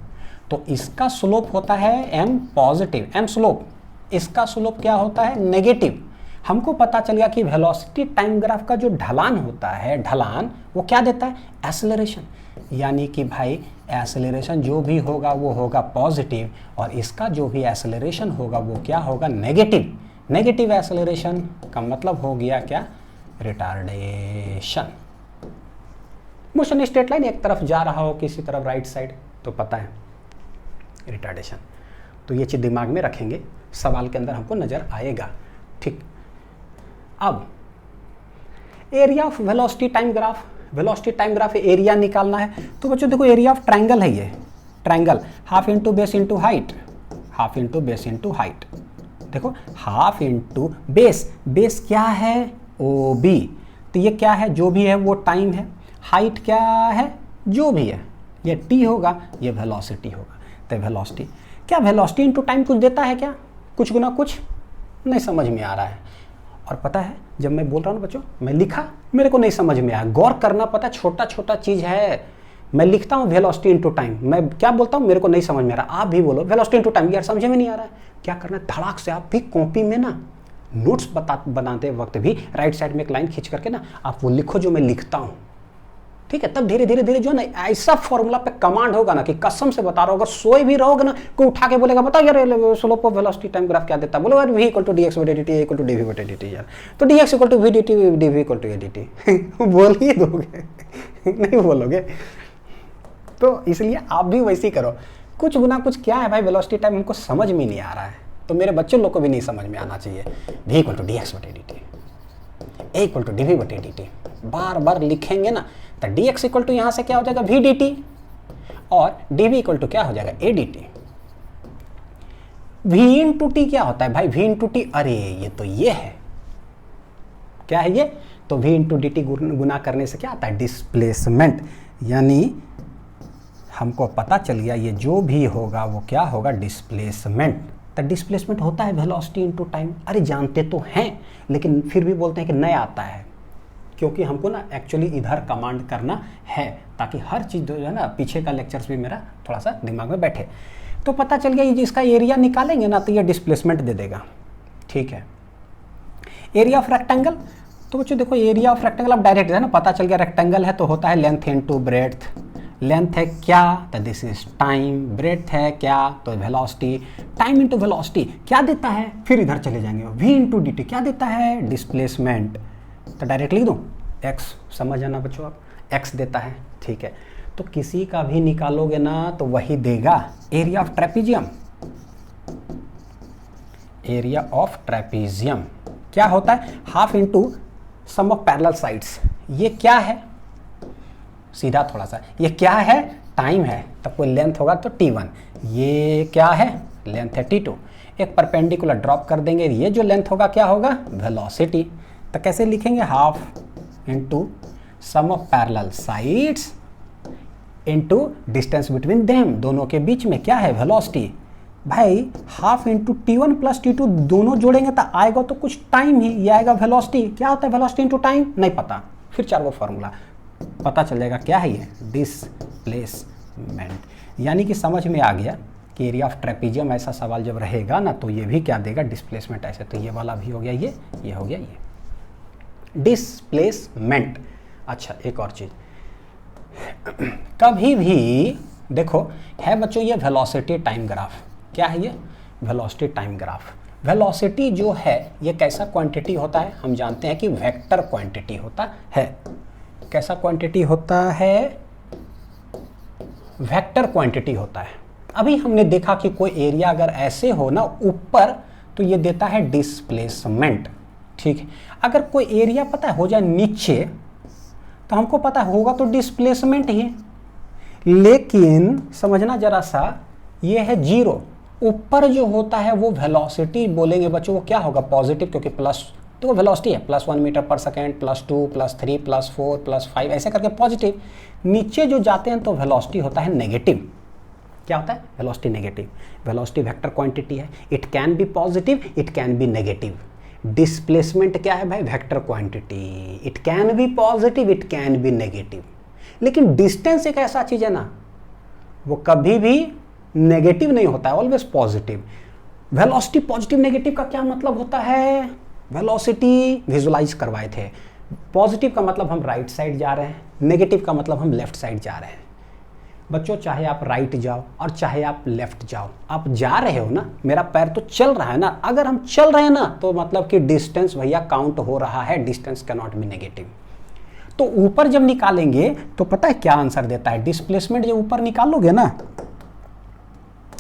Speaker 1: तो इसका स्लोप होता है m पॉजिटिव, m स्लोप, इसका स्लोप क्या होता है, नेगेटिव। हमको पता चल गया कि वेलोसिटी टाइम ग्राफ का जो ढलान होता है, ढलान वो क्या देता है, एक्सेलरेशन। यानी कि भाई एक्सेलरेशन जो भी होगा वो होगा पॉजिटिव, और इसका जो भी एक्सेलरेशन होगा वो क्या होगा, नेगेटिव। नेगेटिव एक्सेलरेशन का मतलब हो गया क्या, रिटार्डेशन। मोशन स्ट्रेट लाइन एक तरफ जा रहा हो किसी तरफ राइट साइड तो पता है रिटार्डेशन। तो ये चीज़ दिमाग में रखेंगे, सवाल के अंदर हमको नजर आएगा। ठीक, अब area of velocity time graph, velocity time graph area निकालना है। तो बच्चों देखो एरिया ऑफ ट्रायंगल है, ये triangle half into base into height, half into base into height. देखो हाफ इंटू बेस, बेस क्या है, ओ बी, तो ये क्या है, जो भी है वो टाइम है। हाइट क्या है, जो भी है, ये टी होगा, ये वेलोसिटी होगा। तो वेलोसिटी क्या, वेलोसिटी इंटू टाइम कुछ देता है क्या, कुछ गुना कुछ, नहीं समझ में आ रहा है। और पता है जब मैं बोल रहा हूँ ना बच्चों, मैं लिखा मेरे को नहीं समझ में आया, गौर करना, पता छोटा छोटा चीज़ है। मैं लिखता हूँ वेलोसिटी इंटू टाइम, मैं क्या बोलता हूँ मेरे को नहीं समझ में आ रहा, आप भी बोलो वेलोसिटी इंटू टाइम, यार समझ में नहीं आ रहा है, क्या करना है, धड़ाक से आप भी कॉपी में ना नोट्स बनाते वक्त भी राइट साइड में एक लाइन खींच करके ना आप वो लिखो जो मैं लिखता हूँ, ठीक है। तब धीरे धीरे धीरे जो ना ऐसा फॉर्मूला पे कमांड होगा ना कि कसम से बता रहा हूँ, अगर सोए भी रहोगे ना कोई उठा के बोलेगा बताओ यार slope of velocity time graph क्या देता है, बोलो यार v equal to D X बटे D T, equal to D V बटे डी टी, यार तो D X equal to we D T, D we equal to A D T बोल ही दोगे नहीं बोलोगे। तो इसलिए आप भी वैसे ही करो, कुछ गुना कुछ क्या है भाई, वेलोसिटी टाइम हमको समझ में नहीं आ रहा है तो मेरे बच्चों लोग को भी नहीं समझ में आना चाहिए। v equal to D X बटे D T, A equal to D V बटे डी टी, बार बार लिखेंगे ना तो डी एक्स इक्वल टू यहाँ से क्या हो जाएगा वी डी टी, और डी वी इक्वल टू क्या हो जाएगा a D t. V into t क्या होता है भाई, वी इंटू टी, अरे ये तो ये है, क्या है ये, तो वी इंटू डी टी गुना करने से क्या आता है, डिस्प्लेसमेंट, यानी हमको पता चल गया ये जो भी होगा वो क्या होगा, डिस्प्लेसमेंट। तो डिस्प्लेसमेंट होता है वेलोसिटी इनटू टाइम। अरे जानते तो हैं लेकिन फिर भी बोलते हैं कि नहीं आता है, क्योंकि हमको ना एक्चुअली इधर कमांड करना है ताकि हर चीज़ जो है ना पीछे का लेक्चर्स भी मेरा थोड़ा सा दिमाग में बैठे। तो पता चल गया ये जिसका एरिया निकालेंगे ना तो ये डिस्प्लेसमेंट दे देगा। ठीक है, एरिया ऑफ रेक्टेंगल, तो बच्चों देखो एरिया ऑफ रेक्टेंगल अब डायरेक्ट है ना, पता चल गया रेक्टेंगल है तो होता है लेंथ इनटू ब्रेड्थ। लेंथ है क्या, तो दिस इज टाइम। ब्रेड्थ है क्या, तो वेलोसिटी। टाइम इनटू वेलोसिटी क्या देता है, फिर इधर चले जाएंगे, v इनटू डी टी क्या देता है, डिस्प्लेसमेंट। तो डायरेक्ट लिख दूँ x, समझ जाना बच्चों आप, x देता है। ठीक है, तो किसी का भी निकालोगे ना तो वही देगा। Area of trapezium, area of trapezium क्या होता है, half into sum of parallel sides. ये क्या है, सीधा थोड़ा सा, ये क्या है, टाइम है, तब कोई लेंथ होगा तो t1। ये क्या है, लेंथ है t2। एक परपेंडिकुलर ड्रॉप कर देंगे, ये जो लेंथ होगा क्या होगा, वेलोसिटी। तो कैसे लिखेंगे, half into sum of parallel sides into distance between them, दोनों के बीच में क्या है, वेलोसिटी। भाई half into t1 plus t2 दोनों जोड़ेंगे तो आएगा तो कुछ टाइम ही, ये आएगा वेलोसिटी। क्या होता है वेलोसिटी इंटू टाइम, नहीं पता, फिर 4 गो फॉर्मूला पता चल जाएगा क्या है ये, डिस्प्लेसमेंट। यानी कि समझ में आ गया कि एरिया ऑफ ट्रेपीजियम ऐसा सवाल जब रहेगा ना तो ये भी क्या देगा, डिस्प्लेसमेंट। ऐसे तो ये वाला भी हो गया, ये हो गया, ये डिस्प्लेसमेंट। अच्छा एक और चीज, कभी भी देखो है बच्चों ये वेलोसिटी टाइम ग्राफ, क्या है ये, वेलोसिटी टाइम ग्राफ। वेलोसिटी जो है ये कैसा क्वांटिटी होता है, हम जानते हैं कि वेक्टर क्वांटिटी होता है। कैसा क्वांटिटी होता है, वेक्टर क्वांटिटी होता है। अभी हमने देखा कि कोई एरिया अगर ऐसे हो ना ऊपर तो ये देता है डिस्प्लेसमेंट। ठीक है, अगर कोई एरिया पता है हो जाए नीचे तो हमको पता होगा तो डिस्प्लेसमेंट ही। लेकिन समझना जरा सा, ये है 0, ऊपर जो होता है वो वेलोसिटी बोलेंगे बच्चों, वो क्या होगा, पॉजिटिव, क्योंकि प्लस तो वेलोसिटी है, +1 मीटर पर सेकेंड, +2 +3 +4 +5 ऐसे करके पॉजिटिव। नीचे जो जाते हैं तो वेलोसिटी होता है नेगेटिव। क्या होता है, velocity negative. Velocity vector quantity है, it can be positive, it can be negative. Displacement क्या है भाई, vector quantity, it can be positive, it can be negative. लेकिन डिस्टेंस एक ऐसा चीज है ना, वो कभी भी नेगेटिव नहीं होता है, always positive. Velocity positive negative का क्या मतलब होता है, वेलोसिटी विजुलाइज करवाए थे, पॉजिटिव का मतलब हम राइट साइड जा रहे हैं, नेगेटिव का मतलब हम लेफ्ट साइड जा रहे हैं। बच्चों चाहे आप राइट जाओ और चाहे आप लेफ्ट जाओ, आप जा रहे हो ना, मेरा पैर तो चल रहा है ना, अगर हम चल रहे हैं ना तो मतलब कि डिस्टेंस भैया काउंट हो रहा है, distance can not be negative. तो ऊपर जब निकालेंगे तो पता है क्या आंसर देता है, डिस्प्लेसमेंट जब ऊपर निकालोगे ना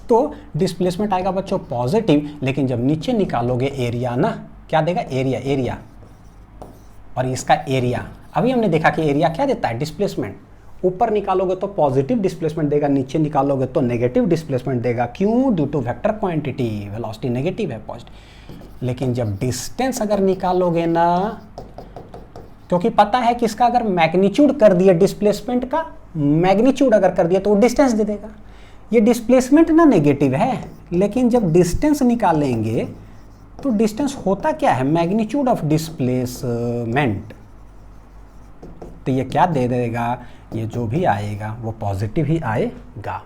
Speaker 1: तो डिस्प्लेसमेंट आएगा बच्चों पॉजिटिव, लेकिन जब नीचे निकालोगे एरिया ना, क्या देगा, एरिया। और इसका एरिया अभी हमने देखा कि एरिया क्या देता है, डिस्प्लेसमेंट। ऊपर निकालोगे तो पॉजिटिव डिस्प्लेसमेंट देगा, नीचे निकालोगे तो नेगेटिव डिस्प्लेसमेंट देगा। क्यों, due to vector quantity, velocity negative है, पॉजिटिव। लेकिन जब डिस्टेंस अगर निकालोगे ना, क्योंकि पता है कि इसका अगर मैग्नीट्यूड कर दिया, डिस्प्लेसमेंट का मैग्नीट्यूड अगर कर दिया तो वो डिस्टेंस दे देगा। ये डिस्प्लेसमेंट ना नेगेटिव है, लेकिन जब डिस्टेंस निकालेंगे तो डिस्टेंस होता क्या है, मैग्नीट्यूड ऑफ डिस्प्लेसमेंट। तो ये क्या दे देगा, ये जो भी आएगा वो पॉजिटिव ही आएगा।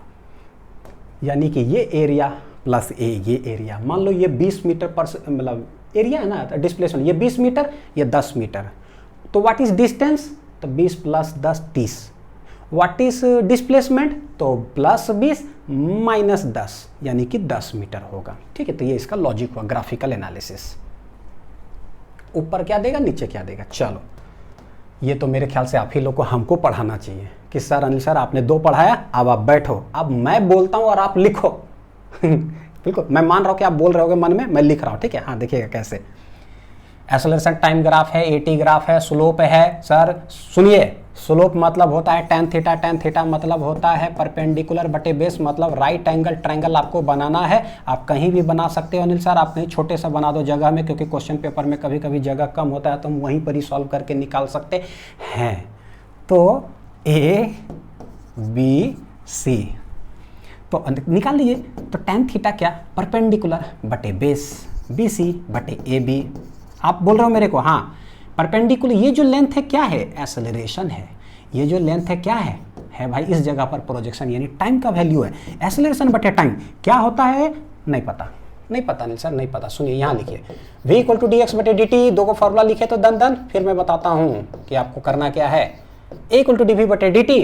Speaker 1: यानी कि ये एरिया प्लस ये एरिया, मान लो ये 20 मीटर पर मतलब एरिया है ना, डिस्प्लेसमेंट ये 20 मीटर, ये 10 मीटर, तो व्हाट इज डिस्टेंस, तो 20 प्लस 10 30। व्हाट इज डिस्प्लेसमेंट, तो +20 -10 यानी कि 10 मीटर होगा। ठीक है, तो ये इसका लॉजिक हुआ, ग्राफिकल एनालिसिस। ऊपर क्या देगा, नीचे क्या देगा। चलो ये तो मेरे ख्याल से आप ही लोग को हमको पढ़ाना चाहिए कि सर अनिल सर आपने 2 पढ़ाया, अब आप बैठो, अब मैं बोलता हूँ और आप लिखो। बिल्कुल, मैं मान रहा हूँ कि आप बोल रहे होगे मन में, मैं लिख रहा हूँ। ठीक है, हाँ देखिएगा कैसे। एक्सेलरेशन टाइम ग्राफ है, एटी ग्राफ है, स्लोप है। सर सुनिए, स्लोप मतलब होता है tan थीटा, tan थीटा मतलब होता है परपेंडिकुलर बटे बेस, मतलब राइट एंगल ट्रायंगल आपको बनाना है। आप कहीं भी बना सकते हो अनिल सर, आप कहीं छोटे सा बना दो जगह में, क्योंकि क्वेश्चन पेपर में कभी कभी जगह कम होता है तो हम वहीं पर ही सॉल्व करके निकाल सकते हैं। तो A B सी। तो निकाल लीजिए, तो tan थीटा क्या, परपेंडिकुलर बटे बेस BC बटे AB। आप बोल रहे हो मेरे को, हाँ परपेंडिकुलर, ये जो लेंथ है क्या है, एक्सेलरेशन है। ये जो लेंथ है क्या है भाई इस जगह पर प्रोजेक्शन, यानी टाइम का वैल्यू है। एक्सेलरेशन बटे टाइम क्या होता है, नहीं पता, नहीं पता नहीं सर, नहीं पता। सुनिए यहाँ लिखिए v इक्वल टू dx बटे dt, दो को फॉर्मूला लिखे तो दन फिर मैं बताता हूँ कि आपको करना क्या है। a इक्वल टू dv बटे dt,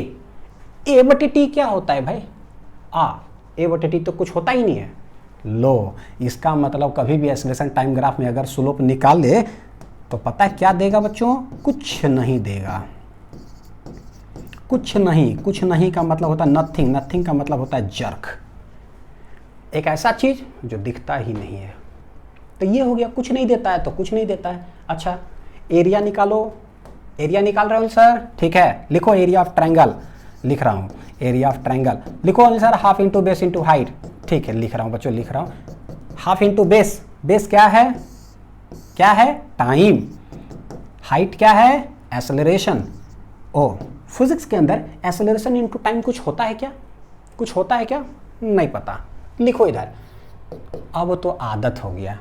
Speaker 1: a बटे t क्या होता है भाई, a बटे t तो कुछ होता ही नहीं है। लो, इसका मतलब कभी भी एक्सेलरेशन टाइम ग्राफ में अगर स्लोप निकाल ले तो पता है क्या देगा बच्चों, कुछ नहीं देगा। कुछ नहीं, कुछ नहीं का मतलब होता है नथिंग, नथिंग का मतलब होता है जर्क, एक ऐसा चीज जो दिखता ही नहीं है। तो ये हो गया, कुछ नहीं देता है तो कुछ नहीं देता है। अच्छा एरिया निकालो, एरिया निकाल रहे हो सर, ठीक है लिखो एरिया ऑफ ट्रायंगल, लिख रहा हूँ एरिया ऑफ ट्रायंगल, लिखो sir half into base into height, ठीक है लिख रहा हूँ बच्चों, लिख रहा हूँ हाफ इंटू बेस, बेस क्या है, क्या है टाइम, हाइट क्या है एक्सेलरेशन। ओ फिजिक्स के अंदर एक्सेलरेशन इनटू टाइम कुछ होता है क्या, कुछ होता है क्या, नहीं पता, लिखो इधर। अब तो आदत हो गया,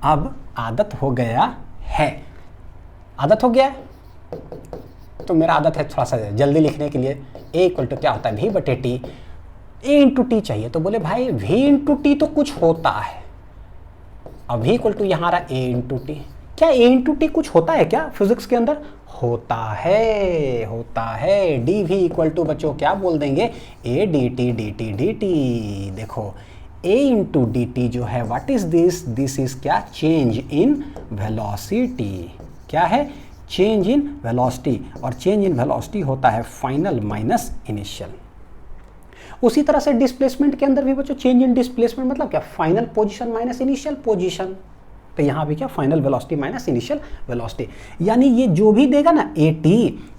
Speaker 1: अब आदत हो गया है, आदत हो गया है। तो मेरा आदत है थोड़ा सा जल्दी लिखने के लिए। a इक्वल टू क्या होता है v बटे टी, a इंटू टी चाहिए तो बोले भाई v इंटू टी तो कुछ होता है। अब v इक्वल टू यहाँ रहा a इंटू टी, क्या a इंटू टी कुछ होता है क्या फिजिक्स के अंदर, होता है, होता है। dv इक्वल टू बच्चों क्या बोल देंगे, a dt dt dt। देखो a इंटू डी टी जो है what is this, this is क्या, चेंज इन वेलोसिटी, क्या है चेंज इन वेलोसिटी, और चेंज इन वेलोसिटी होता है फाइनल माइनस इनिशियल। उसी तरह से डिस्प्लेसमेंट के अंदर भी बच्चों चेंज इन डिस्प्लेसमेंट मतलब क्या, final position minus initial position. तो यहाँ भी क्या, final velocity minus initial velocity, यानी ये जो भी देगा ना at,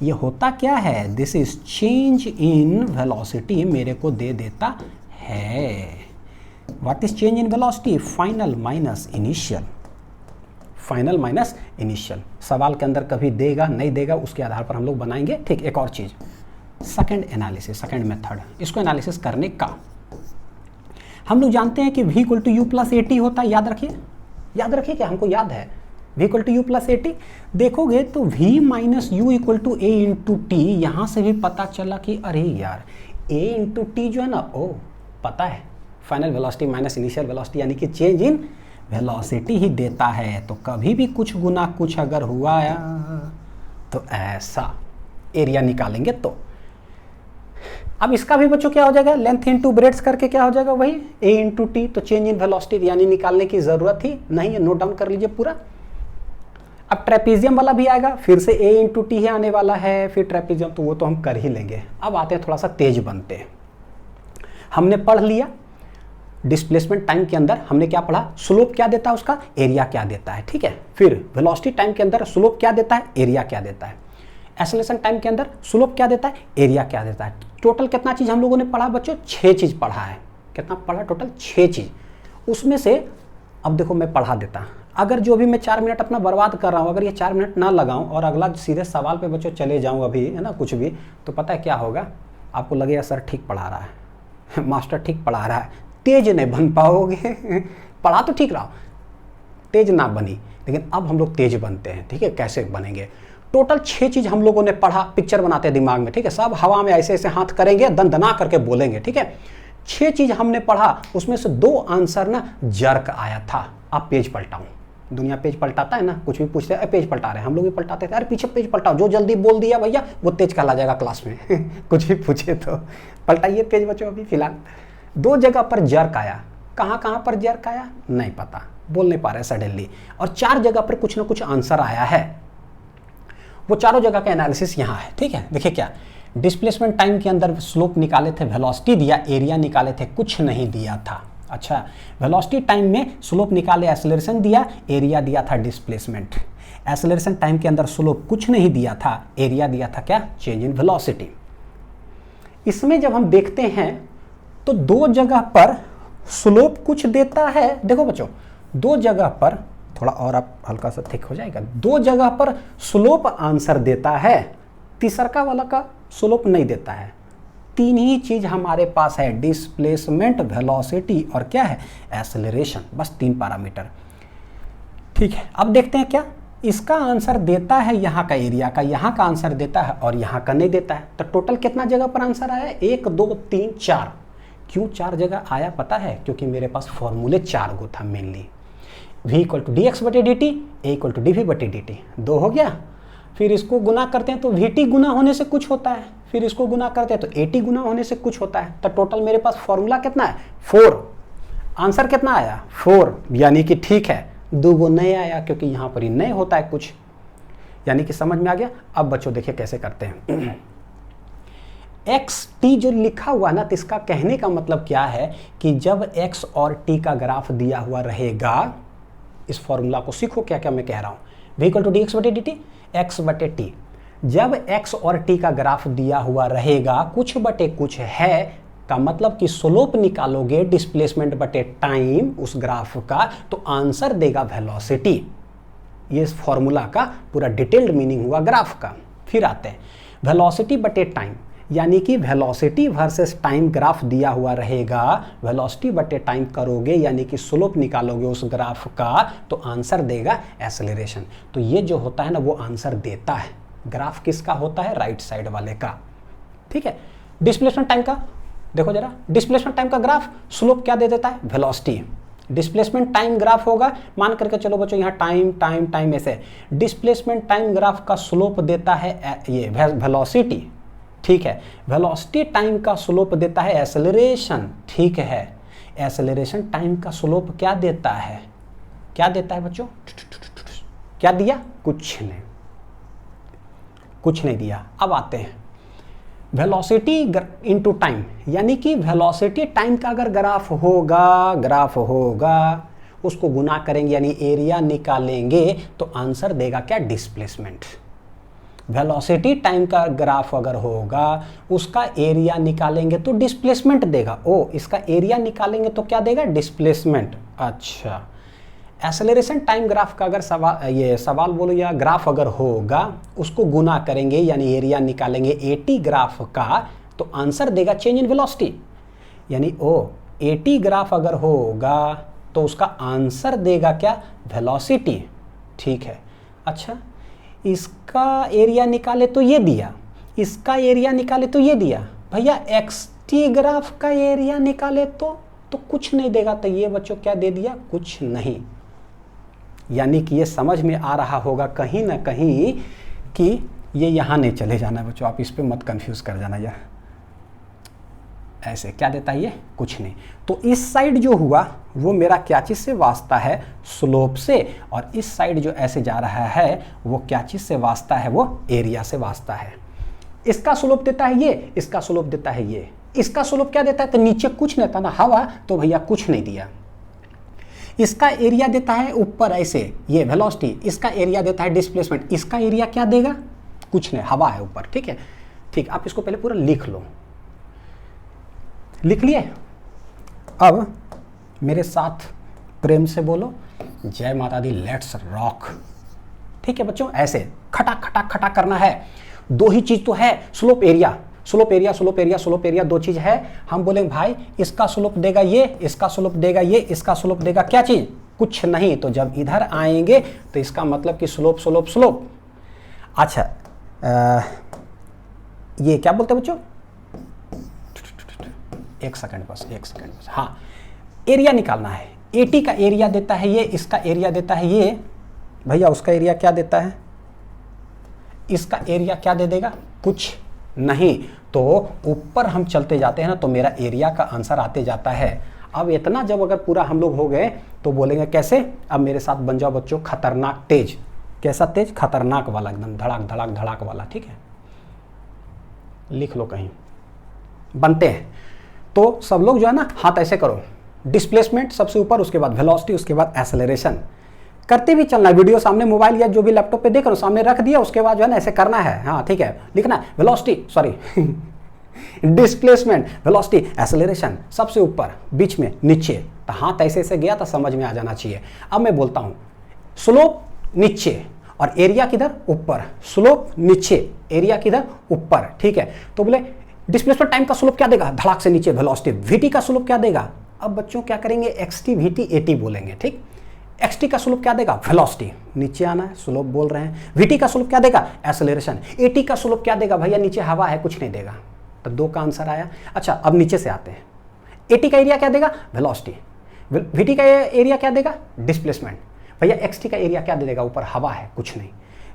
Speaker 1: ये होता क्या है, this is change in velocity मेरे को दे देता है। What is change in velocity, final minus initial, final minus initial. सवाल के अंदर कभी देगा नहीं देगा उसके आधार पर हम लोग बनाएंगे। ठीक, एक और चीज सेकंड एनालिसिस, सेकंड मेथड, इसको एनालिसिस करने का हम लोग जानते हैं कि v equal to u plus a t होता है, याद रखिए, याद रखिए क्या, हमको याद है v equal to u plus a t. देखोगे तो v minus u equal to a into t, यहाँ से भी पता चला कि अरे यार a इंटू टी जो है ना, ओ पता है final velocity minus initial velocity, यानी कि चेंज इन वेलोसिटी ही देता है। तो कभी भी कुछ गुना कुछ अगर हुआ तो ऐसा एरिया निकालेंगे। तो अब इसका भी बच्चों क्या हो जाएगा, लेंथ इंटू ब्रेड्थ करके क्या हो जाएगा, वही a इंटू टी। तो चेंज इन वेलोसिटी यानी निकालने की जरूरत ही नहीं है, नोट डाउन कर लीजिए पूरा। अब ट्रेपीजियम वाला भी आएगा, फिर से a इंटू टी ही आने वाला है, फिर ट्रेपीजियम तो वो तो हम कर ही लेंगे। अब आते हैं थोड़ा सा तेज बनते हैं। हमने पढ़ लिया डिस्प्लेसमेंट टाइम के अंदर हमने क्या पढ़ा, स्लोप क्या देता है उसका, एरिया क्या देता है, ठीक है। फिर वेलोसिटी टाइम के अंदर स्लोप क्या देता है, एरिया क्या देता है। एक्सेलरेशन टाइम के अंदर स्लोप क्या देता है, एरिया क्या देता है। टोटल कितना चीज हम लोगों ने पढ़ा बच्चों, 6 चीज पढ़ा है। कितना पढ़ा टोटल, 6 चीज। उसमें से अब देखो मैं पढ़ा देता, अगर जो भी मैं 4 मिनट अपना बर्बाद कर रहा हूँ, अगर ये 4 मिनट ना लगाऊं और अगला सीधे सवाल पे बच्चों चले जाऊं अभी, है ना, कुछ भी, तो पता है क्या होगा, आपको लगेगा सर ठीक पढ़ा रहा है, मास्टर ठीक पढ़ा रहा है, तेज नहीं बन पाओगे। पढ़ा तो ठीक रहा, तेज ना बनी, लेकिन अब हम लोग तेज बनते हैं, ठीक है। कैसे बनेंगे, टोटल 6 चीज हम लोगों ने पढ़ा, पिक्चर बनाते हैं दिमाग में, ठीक है। सब हवा में ऐसे ऐसे हाथ करेंगे, दंदना करके बोलेंगे, ठीक है। 6 चीज हमने पढ़ा, उसमें से 2 आंसर ना जर्क आया था। अब पेज पलटाऊं, दुनिया पेज पलटाता है ना, कुछ भी पूछते हैं पेज पलटा रहे हैं, हम लोग भी पलटाते थे, अरे पीछे पेज पलटाओ, जो जल्दी बोल दिया भैया वो तेज कहला जाएगा क्लास में। कुछ भी पूछे तो पलटाइए पेज बच्चों। अभी फिलहाल 2 जगह पर जर्क आया, कहाँ कहाँ पर जर्क आया नहीं पता, बोल नहीं पा रहे सडनली। और 4 जगह पर कुछ ना कुछ आंसर आया है, वो चारों जगह का एनालिसिस यहाँ है, ठीक है। देखिए क्या, डिस्प्लेसमेंट टाइम के अंदर स्लोप निकाले थे, वेलोसिटी दिया, एरिया निकाले थे, कुछ नहीं दिया था। अच्छा, वेलोसिटी टाइम में स्लोप निकाले, एक्सेलरेशन दिया, एरिया दिया था डिस्प्लेसमेंट। एक्सेलरेशन टाइम के अंदर स्लोप कुछ नहीं दिया था, एरिया दिया था क्या, चेंज इन वेलोसिटी। इसमें जब हम देखते हैं तो 2 जगह पर स्लोप कुछ देता है। देखो बच्चों, 2 जगह पर, थोड़ा और आप हल्का सा थिक हो जाएगा, 2 जगह पर स्लोप आंसर देता है, तीसरका वाला का स्लोप नहीं देता है। तीन ही चीज हमारे पास है, डिस्प्लेसमेंट, वेलोसिटी और क्या है, एक्सेलरेशन, बस 3 पैरामीटर। ठीक है, अब देखते हैं क्या इसका आंसर देता है, यहाँ का एरिया का, यहाँ का आंसर देता है और यहाँ का नहीं देता है। तो टोटल कितना जगह पर आंसर आया, 1 2 3 4। क्यों 4 जगह आया पता है, क्योंकि मेरे पास फॉर्मूले 4 गो था mainly. v = dx/dt, a = dv/dt, 2 हो गया। फिर इसको गुना करते हैं तो vt गुना होने से कुछ होता है, फिर इसको गुना करते हैं तो at गुना होने से कुछ होता है। तो टोटल मेरे पास फॉर्मूला कितना है, 4। आंसर कितना आया, 4, यानी कि ठीक है, 2 गो नहीं आया क्योंकि यहाँ पर ही नहीं होता है कुछ, यानी कि समझ में आ गया। अब बच्चों देखिए कैसे करते हैं। एक्स टी जो लिखा हुआ ना, तो इसका कहने का मतलब क्या है कि जब x और t का ग्राफ दिया हुआ रहेगा, इस फॉर्मूला को सीखो क्या क्या मैं कह रहा हूँ, v = dx/dt, x/t। जब x और t का ग्राफ दिया हुआ रहेगा, कुछ बटे कुछ है का मतलब कि स्लोप निकालोगे डिस्प्लेसमेंट बटे टाइम उस ग्राफ का, तो आंसर देगा वेलोसिटी। ये इस फॉर्मूला का पूरा डिटेल्ड मीनिंग हुआ ग्राफ का। फिर आते हैं वेलोसिटी बटे टाइम, यानी कि वेलोसिटी वर्सेस टाइम ग्राफ दिया हुआ रहेगा, वेलोसिटी बटे टाइम करोगे यानी कि स्लोप निकालोगे उस ग्राफ का, तो आंसर देगा एक्सेलरेशन। तो ये जो होता है ना वो आंसर देता है। ग्राफ किसका होता है, राइट साइड वाले का। ठीक है, डिस्प्लेसमेंट टाइम का देखो जरा, डिस्प्लेसमेंट टाइम का ग्राफ स्लोप क्या दे देता है, वेलोसिटी। डिस्प्लेसमेंट टाइम ग्राफ होगा, मान करके चलो बच्चों यहाँ टाइम टाइम टाइम ऐसे, डिस्प्लेसमेंट टाइम ग्राफ का स्लोप देता है ये वेलोसिटी। ठीक है, वेलोसिटी टाइम का स्लोप देता है एक्सेलरेशन। ठीक है, एक्सेलरेशन टाइम का स्लोप क्या देता है, क्या देता है बच्चों, क्या दिया, कुछ नहीं, कुछ नहीं दिया। अब आते हैं वेलोसिटी इनटू टाइम, यानी कि वेलोसिटी टाइम का अगर ग्राफ होगा उसको गुना करेंगे यानी एरिया निकालेंगे, तो आंसर देगा क्या, डिस्प्लेसमेंट। वेलोसिटी टाइम का ग्राफ अगर होगा उसका एरिया निकालेंगे तो डिस्प्लेसमेंट देगा। ओ, इसका एरिया निकालेंगे तो क्या देगा, डिस्प्लेसमेंट। अच्छा, एक्सेलरेशन टाइम ग्राफ का अगर सवाल बोलो या ग्राफ अगर होगा, उसको गुना करेंगे यानी एरिया निकालेंगे एटी ग्राफ का, तो आंसर देगा चेंज इन वेलोसिटी। यानी एटी ग्राफ अगर होगा तो उसका आंसर देगा क्या, वेलोसिटी। ठीक है, अच्छा इसका एरिया निकाले तो ये दिया, इसका एरिया निकाले तो ये दिया, भैया एक्स टी ग्राफ का एरिया निकाले तो कुछ नहीं देगा। तो ये बच्चों क्या दे दिया, कुछ नहीं। यानी कि ये समझ में आ रहा होगा कहीं ना कहीं कि ये यहाँ नहीं चले जाना है बच्चों, आप इस पे मत कंफ्यूज कर जाना यार। ऐसे क्या देता है ये, कुछ नहीं। तो इस साइड जो हुआ वो मेरा क्या चीज़ से वास्ता है, स्लोप से, और इस साइड जो ऐसे जा रहा है वो क्या चीज़ से वास्ता है, वो एरिया से वास्ता है। इसका स्लोप देता है ये, इसका स्लोप देता है ये। इसका स्लोप क्या देता है, तो नीचे कुछ नहीं था ना, हवा, तो भैया कुछ नहीं दिया। इसका एरिया देता है ऊपर ऐसे, ये वेलोसिटी, इसका एरिया देता है डिस्प्लेसमेंट, इसका एरिया क्या देगा, कुछ नहीं, हवा है ऊपर। ठीक है, ठीक, आप इसको पहले पूरा लिख लो, लिख लिए। अब मेरे साथ प्रेम से बोलो, जय माता दी, लेट्स रॉक। ठीक है बच्चों, ऐसे खटाक खटाक खटाक करना है। दो ही चीज तो है, slope area, slope area, slope area, slope area, दो चीज है। हम बोलेंगे भाई इसका स्लोप देगा ये, इसका स्लोप देगा ये, इसका स्लोप देगा क्या चीज, कुछ नहीं। तो जब इधर आएंगे तो इसका मतलब कि स्लोप स्लोप स्लोप। अच्छा ये क्या बोलते हैं बच्चों, एक सेकंड बस, एक सेकंड बस। हाँ, एरिया निकालना है। एटी का एरिया देता है ये, इसका एरिया देता है ये, भैया उसका एरिया क्या देता है, इसका एरिया क्या दे देगा, कुछ नहीं। तो ऊपर हम चलते जाते हैं ना, तो मेरा एरिया का आंसर आते जाता है। अब इतना जब अगर पूरा हम लोग हो गए तो बोलेंगे कैसे, अब मेरे साथ बन जाओ बच्चों खतरनाक तेज। कैसा तेज, खतरनाक वाला, एकदम धड़ाक धड़ाक धड़ाक वाला। ठीक है, लिख लो कहीं, बनते हैं। तो सब लोग जो है ना हाथ ऐसे करो, डिस्प्लेसमेंट सबसे ऊपर, उसके बाद वेलोसिटी, उसके बाद एक्सेलरेशन करते भी चलना। वीडियो सामने मोबाइल या जो भी लैपटॉप पे देख रहे हो सामने रख दिया, उसके बाद जो है ना ऐसे करना है। हाँ ठीक है, लिखना है velocity, sorry displacement, velocity, acceleration, सबसे ऊपर, बीच में, नीचे। तो हाथ ऐसे ऐसे गया तो समझ में आ जाना चाहिए। अब मैं बोलता हूँ स्लोप नीचे और एरिया किधर, ऊपर, स्लोप नीचे, एरिया किधर, ऊपर। ठीक है, तो बोले डिस्प्लेसमेंट टाइम का स्लोप क्या देगा, धड़ाक से नीचे वेलोसिटी। वीटी का स्लोप क्या देगा, अब बच्चों क्या करेंगे, एक्सटी वीटी एटी बोलेंगे, ठीक। एक्सटी का स्लोप क्या देगा, वेलोसिटी, नीचे आना है, स्लोप बोल रहे हैं। वीटी का स्लोप क्या देगा, एक्सेलरेशन। एटी का स्लोप क्या देगा, भैया नीचे हवा है कुछ नहीं देगा, तो 2 का आंसर आया। अच्छा अब नीचे से आते हैं, एटी का एरिया क्या देगा, वेलोसिटी। वीटी का एरिया क्या देगा, डिस्प्लेसमेंट। भैया एक्सटी का एरिया क्या दे देगा, ऊपर हवा है कुछ नहीं।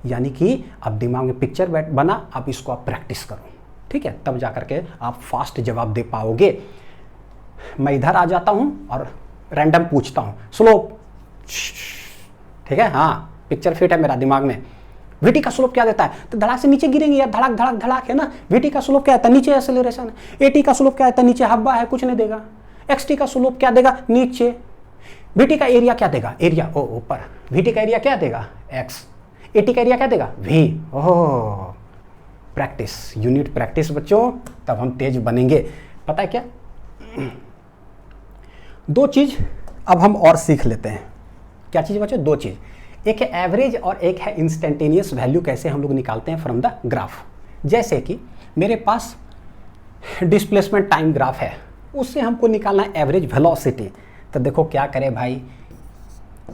Speaker 1: यानी कि अब दिमाग में पिक्चर बना, अब इसको आप प्रैक्टिस करो, ठीक है, तब जाकर के आप फास्ट जवाब दे पाओगे। मैं इधर आ जाता हूं और रैंडम पूछता हूं, स्लोप, ठीक है, हाँ पिक्चर फिट है मेरा दिमाग में। वीटी का स्लोप क्या देता है, तो धड़ाक से नीचे गिरेंगे यार, धड़ाक धड़ाक धड़ाक है ना। वीटी का स्लोप क्या है, नीचे एक्सेलरेशन है। एटी का स्लोप क्या है, नीचे हवा है कुछ नहीं देगा। एक्सटी का स्लोप क्या देगा, नीचे। वीटी का एरिया क्या देगा, एरिया ओ ऊपर। वीटी का एरिया क्या देगा, एक्स। एटी का एरिया क्या देगा, v. Oh practice, unit practice बच्चों, तब हम तेज बनेंगे। पता है क्या, 2 चीज अब हम और सीख लेते हैं। क्या चीज बच्चों, 2 चीज, एक है एवरेज और एक है इंस्टेंटेनियस वैल्यू, कैसे हम लोग निकालते हैं फ्रॉम द ग्राफ। जैसे कि मेरे पास डिस्प्लेसमेंट टाइम ग्राफ है, उससे हमको निकालना है एवरेज वेलोसिटी। तो देखो क्या करें भाई,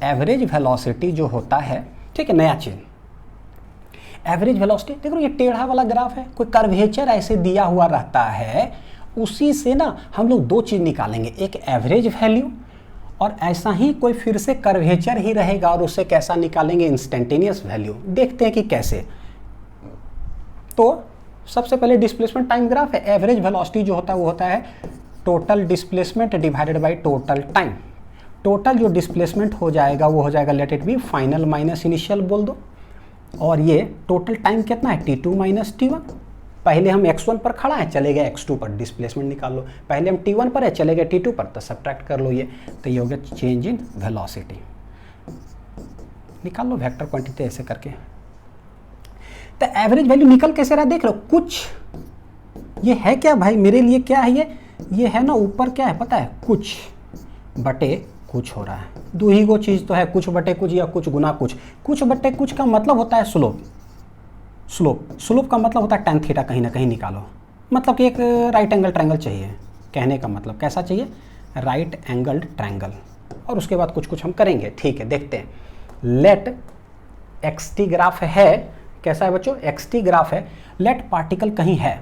Speaker 1: एवरेज वेलोसिटी जो होता है, ठीक है, नया चीज, एवरेज वेलोसिटी देखो ये टेढ़ा वाला ग्राफ है, कोई कर्वेचर ऐसे दिया हुआ रहता है, उसी से ना हम लोग 2 चीज निकालेंगे, एक एवरेज वैल्यू और ऐसा ही कोई फिर से कर्वेचर ही रहेगा और उससे कैसा निकालेंगे, इंस्टेंटेनियस वैल्यू। देखते हैं कि कैसे। तो सबसे पहले डिस्प्लेसमेंट टाइम ग्राफ है, एवरेज वेलोसिटी जो होता है वो होता है total displacement divided by total time. Total जो डिस्प्लेसमेंट हो जाएगा वो हो जाएगा, late it B final minus initial बोल दो, और ये टोटल टाइम कितना है, T2 माइनस T1। पहले हम x1 पर खड़ा है, चले गए x2 पर, डिस्प्लेसमेंट निकाल लो। पहले हम T1 पर है, चले गए T2 पर, तो सब्ट्रैक्ट कर लो ये, तो ये हो गया चेंज इन वेलोसिटी। निकाल लो वेक्टर क्वांटिटी ऐसे करके। तो एवरेज वैल्यू निकल कैसे रहा है, देख लो, कुछ ये है क्या भाई मेरे लिए, क्या है ये है ना, ऊपर क्या है पता है, कुछ बटे कुछ हो रहा है। 2 ही गो चीज तो है, कुछ बटे कुछ या कुछ गुना कुछ। कुछ बटे कुछ का मतलब होता है स्लोप। स्लोप का मतलब होता है tan थीटा, कहीं ना कहीं निकालो, मतलब कि एक राइट एंगल ट्रायंगल चाहिए। कहने का मतलब कैसा चाहिए, राइट एंगल ट्रायंगल, और उसके बाद कुछ कुछ हम करेंगे, ठीक है, देखते हैं। लेट xt ग्राफ है, कैसा है बच्चों, xt ग्राफ है, लेट पार्टिकल कहीं है,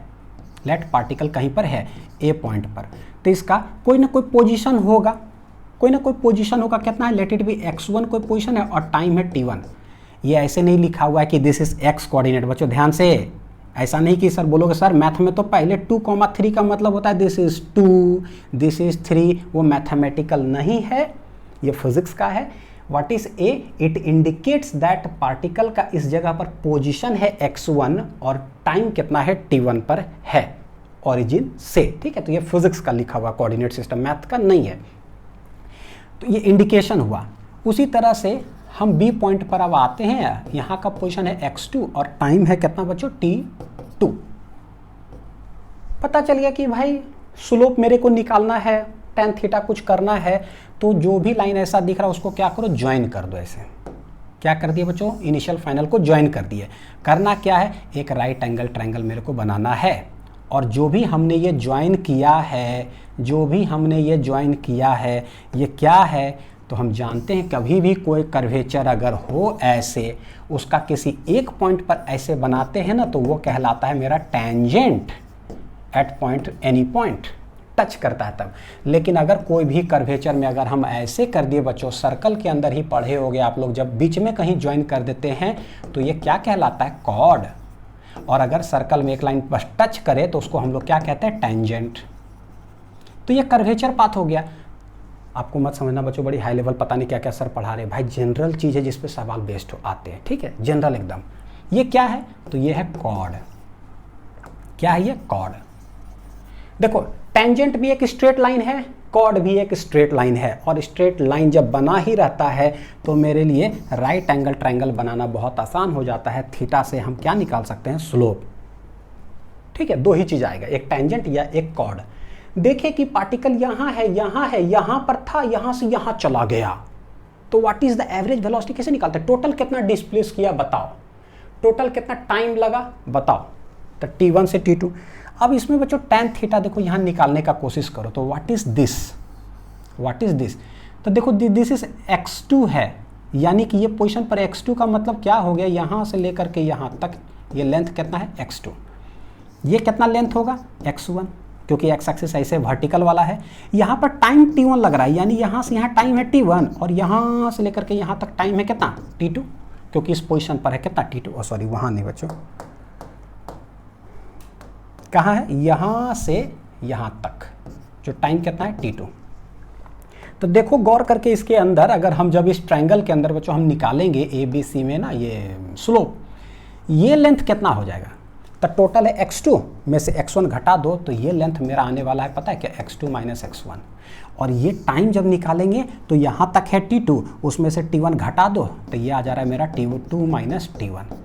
Speaker 1: लेट पार्टिकल कहीं पर है ए पॉइंट पर, तो इसका कोई ना कोई पोजीशन होगा, कोई ना कोई पोजीशन होगा। कितना है, लेट इट बी x1 कोई पोजीशन है और टाइम है T1। ये ऐसे नहीं लिखा हुआ है कि दिस इज x कोऑर्डिनेट, बच्चों ध्यान से, ऐसा नहीं कि सर बोलोगे सर मैथ में तो पहले 2,3 का मतलब होता है दिस इज 2, दिस इज 3, वो मैथमेटिकल नहीं है, ये फिजिक्स का है। What is a, it indicates that particle का इस जगह पर पोजीशन है x1 और टाइम कितना है T1 पर है ओरिजिन से, ठीक है। तो ये फिजिक्स का लिखा हुआ कोऑर्डिनेट सिस्टम, मैथ का नहीं है। तो ये इंडिकेशन हुआ। उसी तरह से हम बी पॉइंट पर अब आते हैं, यहाँ का पोजीशन है x2 और टाइम है कितना बच्चों, T2। पता चल गया कि भाई स्लोप मेरे को निकालना है, tan थीटा कुछ करना है, तो जो भी लाइन ऐसा दिख रहा है उसको क्या करो, ज्वाइन कर दो। ऐसे क्या कर दिए बच्चों, इनिशियल फाइनल को ज्वाइन कर दिए। करना क्या है, एक राइट एंगल ट्रायंगल मेरे को बनाना है, और जो भी हमने ये ज्वाइन किया है, जो भी हमने ये ज्वाइन किया है, ये क्या है, तो हम जानते हैं कभी भी कोई कर्वेचर अगर हो ऐसे, उसका किसी एक पॉइंट पर ऐसे बनाते हैं ना, तो वो कहलाता है मेरा tangent at point, any point touch करता है तब। लेकिन अगर कोई भी कर्वेचर में अगर हम ऐसे कर दिए बच्चों, सर्कल के अंदर ही पढ़े होगे आप लोग, जब बीच में कहीं ज्वाइन कर देते हैं तो ये क्या कहलाता है, कॉर्ड। और अगर सर्कल में एक लाइन बस टच करे तो उसको हम लोग क्या कहते हैं, टेंजेंट। तो ये कर्वेचर पाथ हो गया। आपको मत समझना बच्चों बड़ी हाई लेवल पता नहीं क्या क्या सर पढ़ा रहे, भाई जनरल चीज़ है जिस पे सवाल बेस्ड आते हैं, ठीक है, जनरल एकदम। ये क्या है, तो ये है कॉर्ड। क्या है ये, कॉर्ड। देखो टेंजेंट भी एक स्ट्रेट लाइन है, कॉर्ड भी एक स्ट्रेट लाइन है, और स्ट्रेट लाइन जब बना ही रहता है तो मेरे लिए राइट एंगल ट्रायंगल बनाना बहुत आसान हो जाता है। थीटा से हम क्या निकाल सकते हैं, स्लोप, ठीक है। 2 ही चीज आएगा, एक टेंजेंट या एक कॉर्ड। देखिए कि पार्टिकल यहाँ है, यहाँ पर था, यहाँ से यहाँ चला गया, तो what is the average velocity कैसे निकालते हैं, टोटल कितना डिस्प्लेस किया बताओ, टोटल कितना टाइम लगा बताओ, तो T1 से T2। अब इसमें बच्चों tan थीटा देखो यहाँ निकालने का कोशिश करो, तो व्हाट इज दिस, तो देखो दिस इज x2 है, यानी कि ये पोजीशन पर x2 का मतलब क्या हो गया, यहाँ से लेकर के यहाँ तक ये लेंथ कितना है x2, ये कितना लेंथ होगा x1, क्योंकि x एक्सिस ऐसे वर्टिकल वाला है। यहाँ पर टाइम t1 लग रहा है, यानी यहाँ से यहाँ टाइम है t1 और यहाँ से लेकर के यहाँ तक टाइम है कितना t2, क्योंकि इस पोजीशन पर है कितना t2, सॉरी वहाँ नहीं बच्चों, कहाँ है, यहाँ से यहाँ तक जो टाइम कितना है t2। तो देखो गौर करके इसके अंदर अगर हम जब इस ट्रायंगल के अंदर बच्चों हम निकालेंगे ABC में ना ये स्लोप, ये लेंथ कितना हो जाएगा, तो टोटल है x2 में से x1 घटा दो, तो ये लेंथ मेरा आने वाला है पता है क्या, x2 माइनस x1, और ये टाइम जब निकालेंगे तो यहाँ तक है t2, उसमें से t1 घटा दो, तो ये आ जा रहा है मेरा t2 माइनस t1।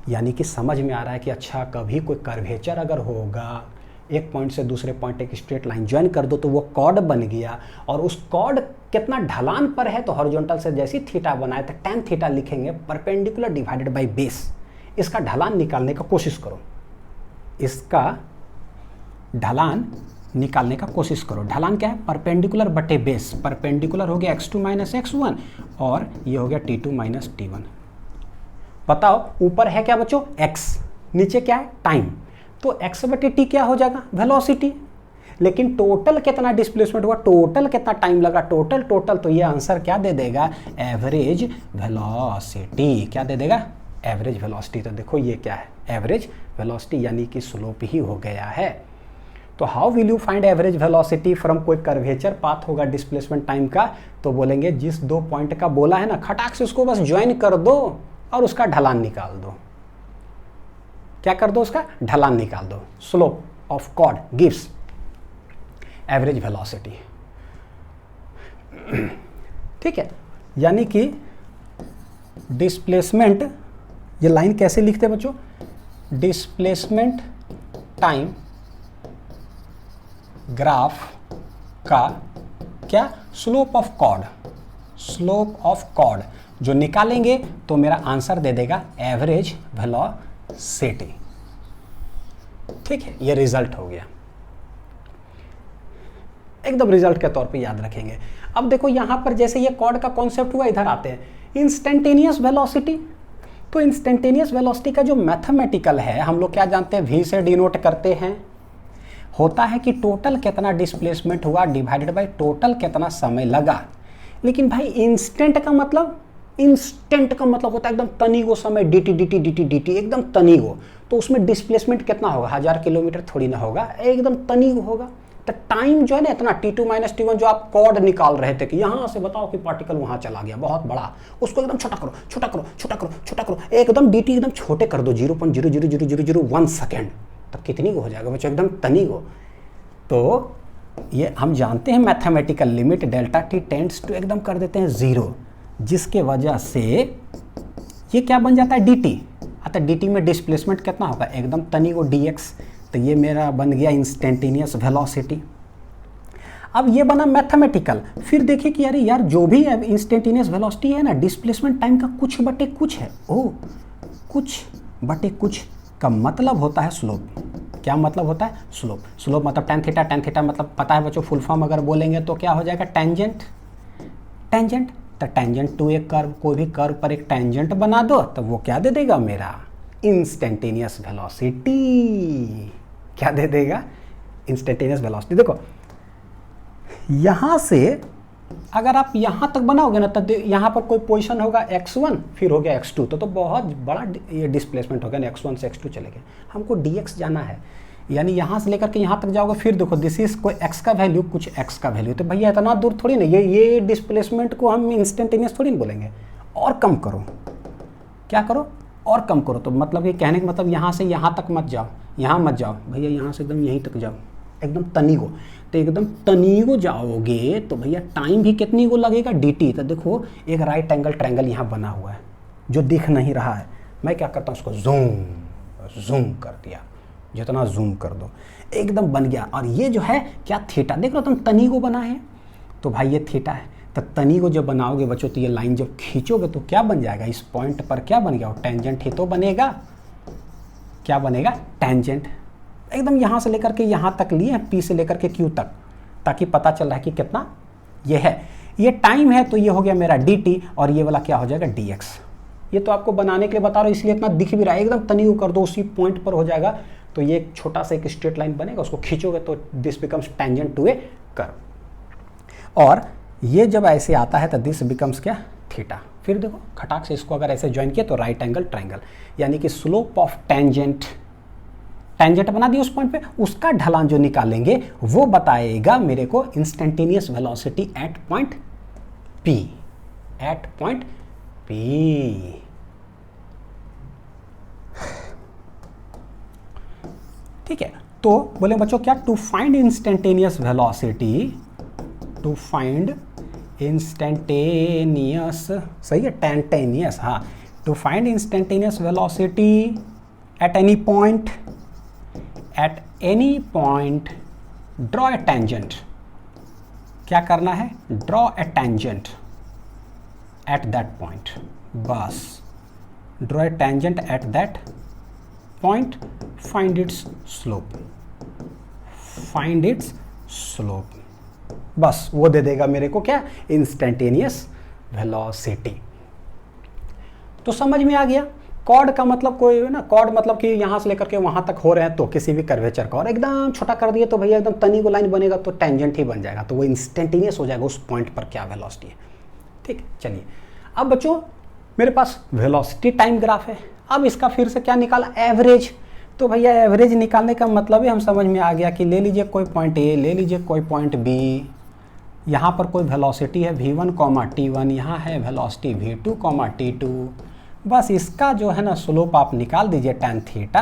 Speaker 1: यानी कि समझ में आ रहा है कि अच्छा कभी कोई कर्वेचर अगर होगा, एक पॉइंट से दूसरे पॉइंट एक स्ट्रेट लाइन ज्वाइन कर दो तो वो कॉर्ड बन गया, और उस कॉर्ड कितना ढलान पर है, तो हॉरिजॉन्टल से जैसी थीटा बनाए तो tan थीटा लिखेंगे, परपेंडिकुलर डिवाइडेड बाय बेस। इसका ढलान निकालने का कोशिश करो, इसका ढलान निकालने का कोशिश करो। ढलान क्या है, परपेंडिकुलर बटे बेस, परपेंडिकुलर हो गया x2 माइनस x1 और ये हो गया t2 माइनस t1। बताओ ऊपर है क्या बच्चों x, नीचे क्या है टाइम, तो x बटे t क्या हो जाएगा, वेलोसिटी। लेकिन टोटल कितना डिस्प्लेसमेंट हुआ, टोटल कितना टाइम लगा, टोटल तो ये आंसर क्या दे देगा, एवरेज वेलोसिटी। क्या दे देगा, एवरेज वेलोसिटी। तो देखो ये क्या है, एवरेज वेलोसिटी, यानी कि स्लोप ही हो गया है। तो how will you find average velocity from, कोई कर्वेचर पाथ होगा डिस्प्लेसमेंट टाइम का, तो बोलेंगे जिस दो पॉइंट का बोला है ना, खटाक से उसको बस ज्वाइन कर दो और उसका ढलान निकाल दो। क्या कर दो, उसका ढलान निकाल दो। Slope of chord gives average velocity. ठीक है, यानी कि डिस्प्लेसमेंट, ये लाइन कैसे लिखते हैं बच्चों, डिस्प्लेसमेंट टाइम ग्राफ का क्या, slope of chord, slope of chord जो निकालेंगे तो मेरा आंसर दे देगा एवरेज वेलोसिटी। ठीक है, ये रिजल्ट हो गया, एकदम रिजल्ट के तौर पे याद रखेंगे। अब देखो यहां पर जैसे ये कॉर्ड का कॉन्सेप्ट हुआ, इधर आते हैं इंस्टेंटेनियस वेलोसिटी। तो इंस्टेंटेनियस वेलोसिटी का जो मैथमेटिकल है, हम लोग क्या जानते हैं, v से डिनोट करते हैं, होता है कि टोटल कितना डिस्प्लेसमेंट हुआ डिवाइडेड बाय टोटल कितना समय लगा। लेकिन भाई इंस्टेंट का मतलब, इंस्टेंट का मतलब होता है एकदम तनीगो समय, dt dt dt dt एकदम तनीगो। तो उसमें डिस्प्लेसमेंट कितना होगा, 1000 किलोमीटर थोड़ी ना होगा, एकदम तनीगो होगा। तो टाइम जो है ना इतना t2 माइनस t1 जो आप कॉर्ड निकाल रहे थे कि यहाँ से बताओ कि पार्टिकल वहाँ चला गया बहुत बड़ा, उसको एकदम छोटा करो छोटा करो छोटा करो छोटा करो, एकदम dt एकदम छोटे कर दो 0.00001 सेकेंड, तो कितनी को हो जाएगा बच्चों, एकदम तनी को। तो ये हम जानते हैं mathematical limit delta t tends to एकदम कर देते हैं 0, जिसके वजह से ये क्या बन जाता है dt। अतः dt में डिस्प्लेसमेंट कितना होगा, एकदम तनी को dx। तो ये मेरा बन गया इंस्टेंटेनियस वेलोसिटी। अब ये बना मैथमेटिकल। फिर देखिए कि यार यार जो भी इंस्टेंटेनियस वेलोसिटी है ना, डिस्प्लेसमेंट टाइम का कुछ बटे कुछ है। ओ, कुछ बटे कुछ का मतलब होता है स्लोप। क्या मतलब होता है, स्लोप। स्लोप मतलब tan थीटा, tan थीटा मतलब पता है बच्चों, फुल फॉर्म अगर बोलेंगे तो क्या हो जाएगा, टेंजेंट। टेंजेंट तो टेंजेंट टू एक कर्व, कोई भी कर्व पर एक टेंजेंट बना दो तो वो क्या दे देगा, मेरा इंस्टेंटेनियस वेलोसिटी। क्या दे देगा, इंस्टेंटेनियस वेलोसिटी। देखो यहां से अगर आप यहां तक बनाओगे ना, तो यहां पर कोई पोजीशन होगा x1, फिर हो गया x2, तो बहुत बड़ा ये डिस्प्लेसमेंट होगा ना, x1 से x2 चले गए। हमको dx जाना है, यानी यहां से लेकर के यहां तक जाओगे, फिर देखो दिस इज कोई x का वैल्यू, कुछ x का वैल्यू, तो भैया इतना दूर थोड़ी ना, ये डिस्प्लेसमेंट को हम इंस्टेंटेनियस थोड़ी ना बोलेंगे। और कम करो, क्या करो, और कम करो। तो मतलब ये कहने का मतलब यहाँ से यहाँ तक मत जाओ, यहाँ मत जाओ भैया, यहाँ से एकदम यहीं तक जाओ, एकदम तनीगो। तो एकदम तनीगो जाओगे तो भैया टाइम भी कितनी को लगेगा, dt। तो देखो एक राइट एंगल ट्रायंगल यहाँ बना हुआ है जो दिख नहीं रहा है, मैं क्या करता हूँ उसको जूम कर दिया, जितना जूम कर दो एकदम बन गया। और ये जो है क्या, थीटा। देख लो तुम तनीगो बना है, तो भाई ये थीटा है। तो तनी को जब बनाओगे बच्चों, तो ये लाइन जब खींचोगे तो क्या बन जाएगा, इस पॉइंट पर क्या बन गया, टेंजेंट ही तो बनेगा। क्या बनेगा, टेंजेंट। एकदम यहाँ से लेकर के यहाँ तक लिए हैं, P से लेकर के Q तक, ताकि पता चल रहा है कि कितना ये है। ये टाइम है तो ये हो गया मेरा dt और ये वाला क्या हो जाएगा dx। ये तो आपको बनाने के लिए बता रहा हूँ, इसलिए इतना दिख भी रहा है, एकदम तनी कर दो उसी पॉइंट पर हो जाएगा। तो ये एक छोटा सा एक स्ट्रेट लाइन बनेगा, उसको खींचोगे तो this becomes tangent to a curve. और ये जब ऐसे आता है तो दिस बिकम्स क्या, थीटा। फिर देखो खटाक से इसको अगर ऐसे ज्वाइन किया तो राइट एंगल ट्रायंगल, यानी कि स्लोप ऑफ टेंजेंट, टेंजेंट बना दिया उस पॉइंट पे, उसका ढलान जो निकालेंगे वो बताएगा मेरे को instantaneous velocity at point P, at point P। ठीक है, तो बोले बच्चों क्या, to find instantaneous velocity, to find instantaneous, सही है, टेंटेनियस, हाँ, to find instantaneous velocity at any point, at any point draw a tangent। क्या करना है, draw a tangent at that point, बस draw a tangent at that point, find its slope, find its slope, बस वो दे देगा मेरे को क्या, इंस्टेंटेनियस वेलोसिटी। तो समझ में आ गया। कॉर्ड का मतलब कोई ना, कॉर्ड मतलब कि यहाँ से लेकर के वहाँ तक हो रहे हैं, तो किसी भी कर्वेचर का, और एकदम छोटा कर दिए तो भैया एकदम तनी को लाइन बनेगा तो टेंजेंट ही बन जाएगा, तो वो इंस्टेंटेनियस हो जाएगा उस पॉइंट पर क्या वेलोसिटी है। ठीक, चलिए अब बच्चों मेरे पास वेलोसिटी टाइम ग्राफ है। अब इसका फिर से क्या निकाला, एवरेज। तो भैया एवरेज निकालने का मतलब ही हम समझ में आ गया कि ले लीजिए कोई पॉइंट ए, ले लीजिए कोई पॉइंट बी, यहाँ पर कोई वेलोसिटी है v1, t1, यहाँ है वेलोसिटी v2, t2, बस इसका जो है ना स्लोप आप निकाल दीजिए tan थीटा,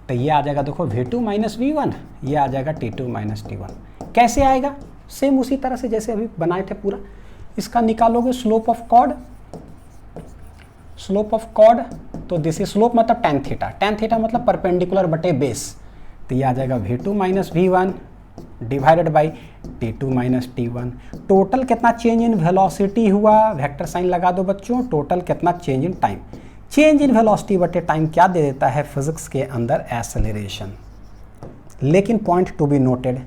Speaker 1: तो ये आ जाएगा देखो v2 माइनस v1, ये आ जाएगा t2 माइनस t1। कैसे आएगा, सेम उसी तरह से जैसे अभी बनाए थे पूरा, इसका निकालोगे slope of chord, slope of chord, तो दिस इज स्लोप मतलब tan थीटा मतलब परपेंडिकुलर बटे बेस, तो ये आ जाएगा v2 minus v1 divided by t2 minus t1। Total कितना चेंज इन वेलोसिटी हुआ, वेक्टर साइन लगा दो बच्चों, टोटल कितना change in time, change in velocity बटे टाइम क्या दे देता है फिजिक्स के अंदर, एक्सेलरेशन। लेकिन पॉइंट टू बी नोटेड,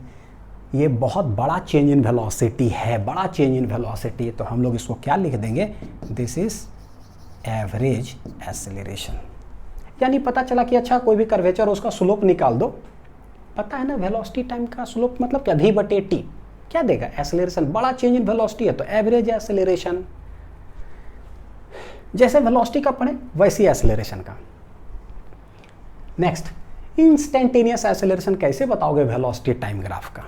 Speaker 1: ये बहुत बड़ा चेंज इन वेलोसिटी है, बड़ा चेंज इन वेलोसिटी, तो हम लोग इसको क्या लिख देंगे, दिस इज एवरेज एक्सेलरेशन। यानी पता चला कि अच्छा कोई भी कर्वेचर उसका स्लोप निकाल दो, पता है ना वेलोसिटी टाइम का स्लोप मतलब क्या, v बटे t क्या देगा, एक्सेलरेशन। बड़ा चेंज इन वेलोसिटी है तो एवरेज एक्सेलरेशन, जैसे वेलोसिटी का पढ़े वैसी एक्सेलरेशन का। नेक्स्ट, इंस्टेंटेनियस एक्सेलरेशन कैसे बताओगे वेलोसिटी टाइम ग्राफ का,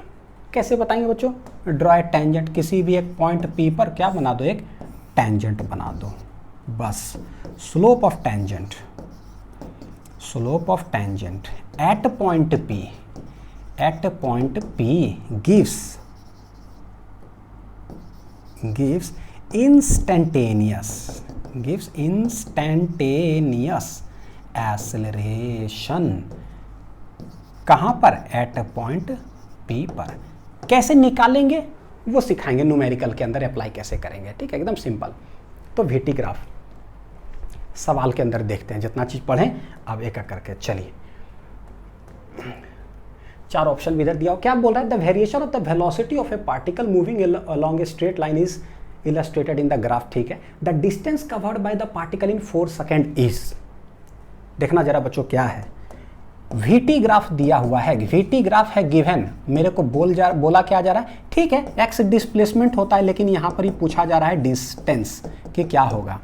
Speaker 1: कैसे बताएंगे बच्चों, ड्रॉ ए टेंजेंट, किसी भी एक पॉइंट P पर क्या बना दो, एक टेंजेंट बना दो, बस slope of tangent, slope of tangent at point P, at point P gives instantaneous acceleration। कहाँ पर, at point P पर। कैसे निकालेंगे वो सिखाएंगे न्यूमेरिकल के अंदर, अप्लाई कैसे करेंगे, ठीक है, एकदम सिंपल। तो VT ग्राफ सवाल के अंदर देखते हैं, जितना चीज पढ़ें अब एक एक करके चलिए। चार ऑप्शन भी इधर दिया हो, क्या बोल रहा है, the variation of the velocity of A particle moving along A straight line is illustrated in the graph. ठीक है, the distance covered by the particle in 4 second is, देखना जरा बच्चों क्या है, VT ग्राफ दिया हुआ है, VT ग्राफ है गिवन, मेरे को बोला क्या जा रहा है, ठीक है x डिस्प्लेसमेंट होता है, लेकिन यहाँ पर ही पूछा जा रहा है डिस्टेंस कि क्या होगा।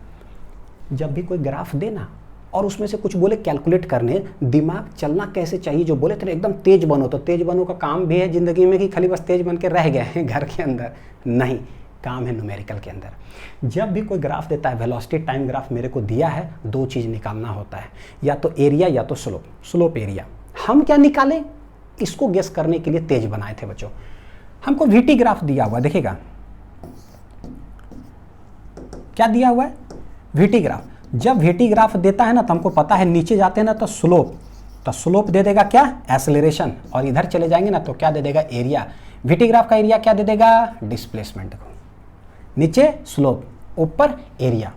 Speaker 1: जब भी कोई ग्राफ देना और उसमें से कुछ बोले कैलकुलेट करने, दिमाग चलना कैसे चाहिए, जो बोले थे एकदम तेज बनो, तो तेज बनो का काम भी है जिंदगी में कि खाली बस तेज बन के रह गए हैं घर के अंदर, नहीं, काम है न्यूमेरिकल के अंदर। जब भी कोई ग्राफ देता है, वेलोसिटी टाइम ग्राफ मेरे को दिया है, दो चीज़ निकालना होता है, या तो एरिया या तो स्लोप, स्लोप एरिया। हम क्या निकालें, इसको गेस करने के लिए तेज बनाए थे बच्चों। हमको VT ग्राफ दिया हुआ, देखिएगा क्या दिया हुआ है, VT ग्राफ। जब VT ग्राफ देता है ना तो हमको पता है नीचे जाते हैं ना तो स्लोप दे देगा क्या, एक्सेलरेशन, और इधर चले जाएंगे ना तो क्या दे देगा, एरिया। VT ग्राफ का एरिया क्या दे देगा, डिस्प्लेसमेंट को, नीचे स्लोप ऊपर area.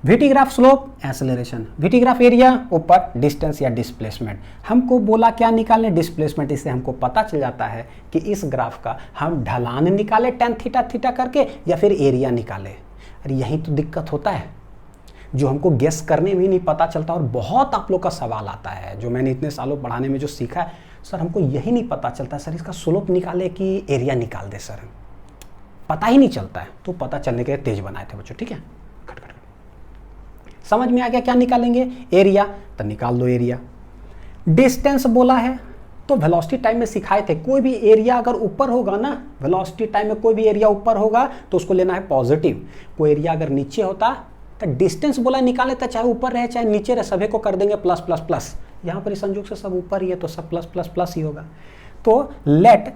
Speaker 1: VT graph slope acceleration, VT graph area ऊपर डिस्टेंस या डिस्प्लेसमेंट। हमको बोला क्या निकालने, डिस्प्लेसमेंट। इससे हमको पता चल जाता है कि इस ग्राफ का हम ढलान निकाले tan थीटा थीटा करके या फिर एरिया निकाले। अरे यही तो दिक्कत होता है जो हमको गेस करने में नहीं पता चलता। और बहुत आप लोग का सवाल आता है जो मैंने इतने सालों पढ़ाने में जो सीखा है, सर हमको यही नहीं पता चलता सर इसका स्लोप निकाले कि एरिया निकाल दे, सर पता ही नहीं चलता है। तो पता चलने के लिए तेज बनाए थे बच्चों, ठीक है। समझ में आ गया क्या निकालेंगे, एरिया, तो निकाल दो एरिया। डिस्टेंस बोला है तो वेलोसिटी टाइम में सिखाए थे, कोई भी एरिया अगर ऊपर होगा ना, वेलोसिटी टाइम में कोई भी एरिया ऊपर होगा तो उसको लेना है पॉजिटिव। कोई एरिया अगर नीचे होता तो डिस्टेंस बोला निकाले तो चाहे ऊपर रहे चाहे नीचे रहे, सभी को कर देंगे प्लस प्लस प्लस। यहाँ पर इस संयोग से सब ऊपर ही है तो सब प्लस प्लस प्लस ही होगा। तो लेट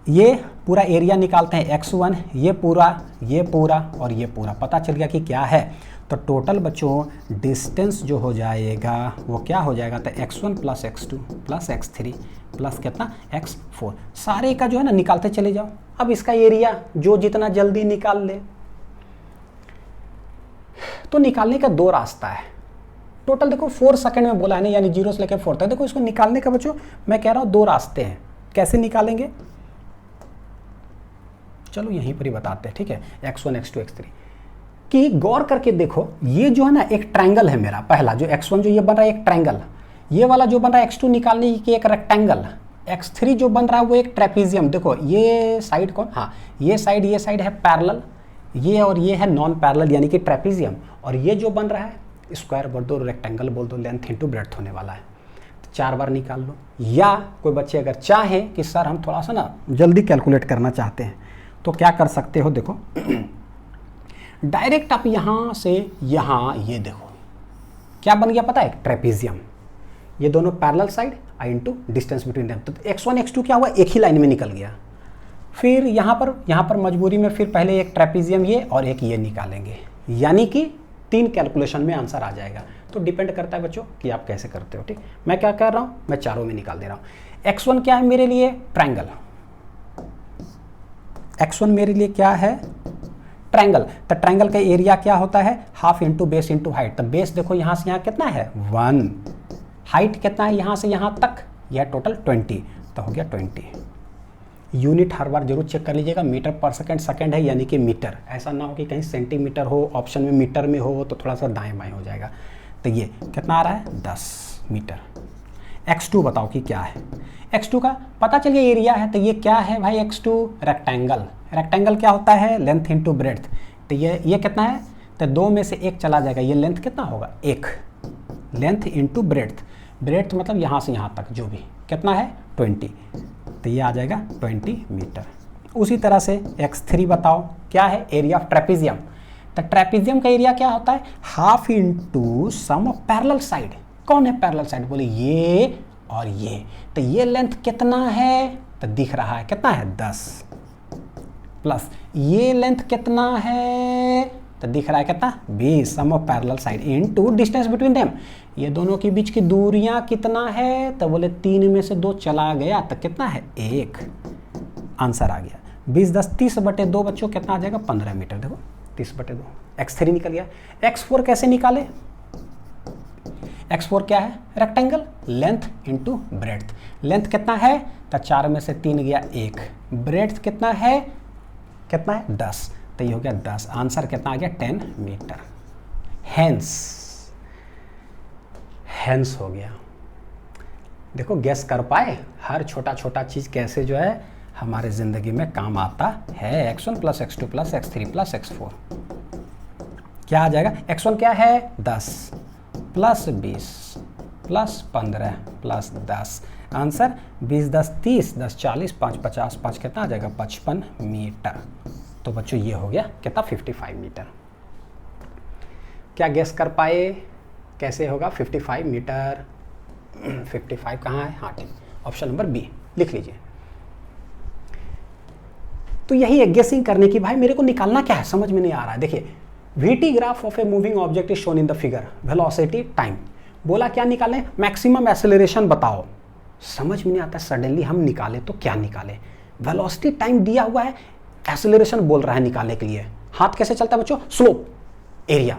Speaker 1: ये पूरा एरिया निकालते हैं x1, ये पूरा और ये पूरा। पता चल गया कि क्या है, तो टोटल बच्चों डिस्टेंस जो हो जाएगा वो क्या हो जाएगा, तो x1 plus x2 plus x3 plus कितना x4। सारे का जो है ना निकालते चले जाओ। अब इसका एरिया जो जितना जल्दी निकाल ले, तो निकालने का दो रास्ता है। टोटल देखो 4 सेकंड में बोला है ना, यानी 0 से लेकर 4 तक। देखो इसको निकालने का बच्चों मैं कह रहा हूँ दो रास्ते हैं। कैसे निकालेंगे, चलो यहीं पर ही बताते हैं, ठीक है। x1 x2 x3 कि गौर करके देखो, ये जो है ना एक ट्रायंगल है मेरा पहला, जो x1 जो ये बन रहा है एक ट्रायंगल, ये वाला जो बन रहा है x2 निकालने की एक रेक्टेंगल, x3 जो बन रहा है वो एक ट्रेपीजियम। देखो ये साइड कौन, हाँ ये साइड है पैरेलल, ये और ये है नॉन पैरेलल यानी कि ट्रेपीजियम। और ये जो बन रहा है स्क्वायर बोल दो, रेक्टेंगल बोल दो, लेंथ इंटू ब्रेड्थ होने वाला है। तो 4 बार निकाल लो। या कोई बच्चे अगर चाहे कि सर हम थोड़ा सा ना जल्दी कैलकुलेट करना चाहते हैं तो क्या कर सकते हो, देखो डायरेक्ट आप यहाँ से यहाँ, ये देखो क्या बन गया पता है, ट्रेपीजियम। ये दोनों parallel side into distance between them, तो x1 x2 क्या हुआ, एक ही लाइन में निकल गया। फिर यहाँ पर मजबूरी में फिर पहले एक ट्रेपीजियम ये और एक ये निकालेंगे, यानी कि 3 कैलकुलेशन में आंसर आ जाएगा। तो डिपेंड करता है बच्चों कि आप कैसे करते हो, ठीक। मैं क्या कर रहा हूँ, मैं चारों में निकाल दे रहा हूँ। x1 क्या है मेरे लिए, ट्रायंगल। x1 मेरे लिए क्या है, ट्रायंगल। तो ट्रायंगल का एरिया क्या होता है, half into base into height. तो बेस देखो यहाँ से यहाँ कितना है 1, हाइट कितना है यहाँ से यहाँ तक, यह टोटल 20, तो हो गया 20। यूनिट हर बार जरूर चेक कर लीजिएगा, मीटर पर सेकंड, सेकंड है यानी कि मीटर, ऐसा ना हो कि कहीं सेंटीमीटर हो, ऑप्शन में मीटर में हो तो थोड़ा सा दाएं बाएं हो जाएगा। तो ये कितना आ रहा है 10 मीटर। x2 बताओ कि क्या है, x2 का पता चल गया एरिया है। तो ये क्या है भाई x2, रेक्टेंगल। रेक्टेंगल क्या होता है, लेंथ इंटू ब्रेड्थ। तो ये कितना है, तो 2 में से 1 चला जाएगा, ये लेंथ कितना होगा 1, लेंथ इंटू ब्रेड्थ। ब्रेड्थ मतलब यहाँ से यहाँ तक जो भी कितना है 20, तो ये आ जाएगा 20 मीटर। उसी तरह से x3 बताओ क्या है, एरिया ऑफ ट्रेपीजियम। तो ट्रेपीजियम का एरिया क्या होता है, half into sum of parallel side. कौन है पैरेलल साइड, बोले ये और ये। तो ये लेंथ कितना है, तो दिख रहा है कितना है 10, प्लस ये लेंथ कितना है, तो दिख रहा है कितना 20, sum of parallel side into distance between them. ये दोनों के बीच की दूरियां कितना है, तो बोले 3 में से 2 चला गया, तो कितना है 1। आंसर आ गया 20 10 30/2 बच्चों कितना आ जाएगा 15 मीटर। देखो 30/2, x3 निकल गया। x4 कैसे निकाले, x4 क्या है, rectangle, length into breadth. Length कितना है, तो 4 में से 3 गया 1, ब्रेड्थ कितना है 10, तो ये हो गया 10। आंसर कितना आ गया 10 मीटर। हैंस हो गया। देखो गैस कर पाए, हर छोटा छोटा चीज़ कैसे जो है हमारे ज़िंदगी में काम आता है। x1 plus x2 plus x3 plus x4 क्या आ जाएगा, x1 क्या है 10 प्लस 20 प्लस 15 प्लस 10। आंसर 20 10 30 10 40 5 50 5 कितना आ जाएगा 55 मीटर। तो बच्चों ये हो गया कितना 55 मीटर। क्या गैस कर पाए कैसे होगा 55 मीटर। 55 कहाँ है, हाँ ठीक, ऑप्शन नंबर बी लिख लीजिए। तो यही है गेसिंग करने की, भाई मेरे को निकालना क्या है समझ में नहीं आ रहा है। देखिए VT graph of a moving object is shown in the figure, velocity time. बोला क्या निकालें, मैक्सिमम एक्सेलरेशन बताओ। समझ में नहीं आता, सडनली हम निकाले तो क्या निकाले। वेलोसिटी टाइम दिया हुआ है, एक्सेलरेशन बोल रहा है निकालने के लिए। हाथ कैसे चलता है बच्चों, स्लोप, एरिया।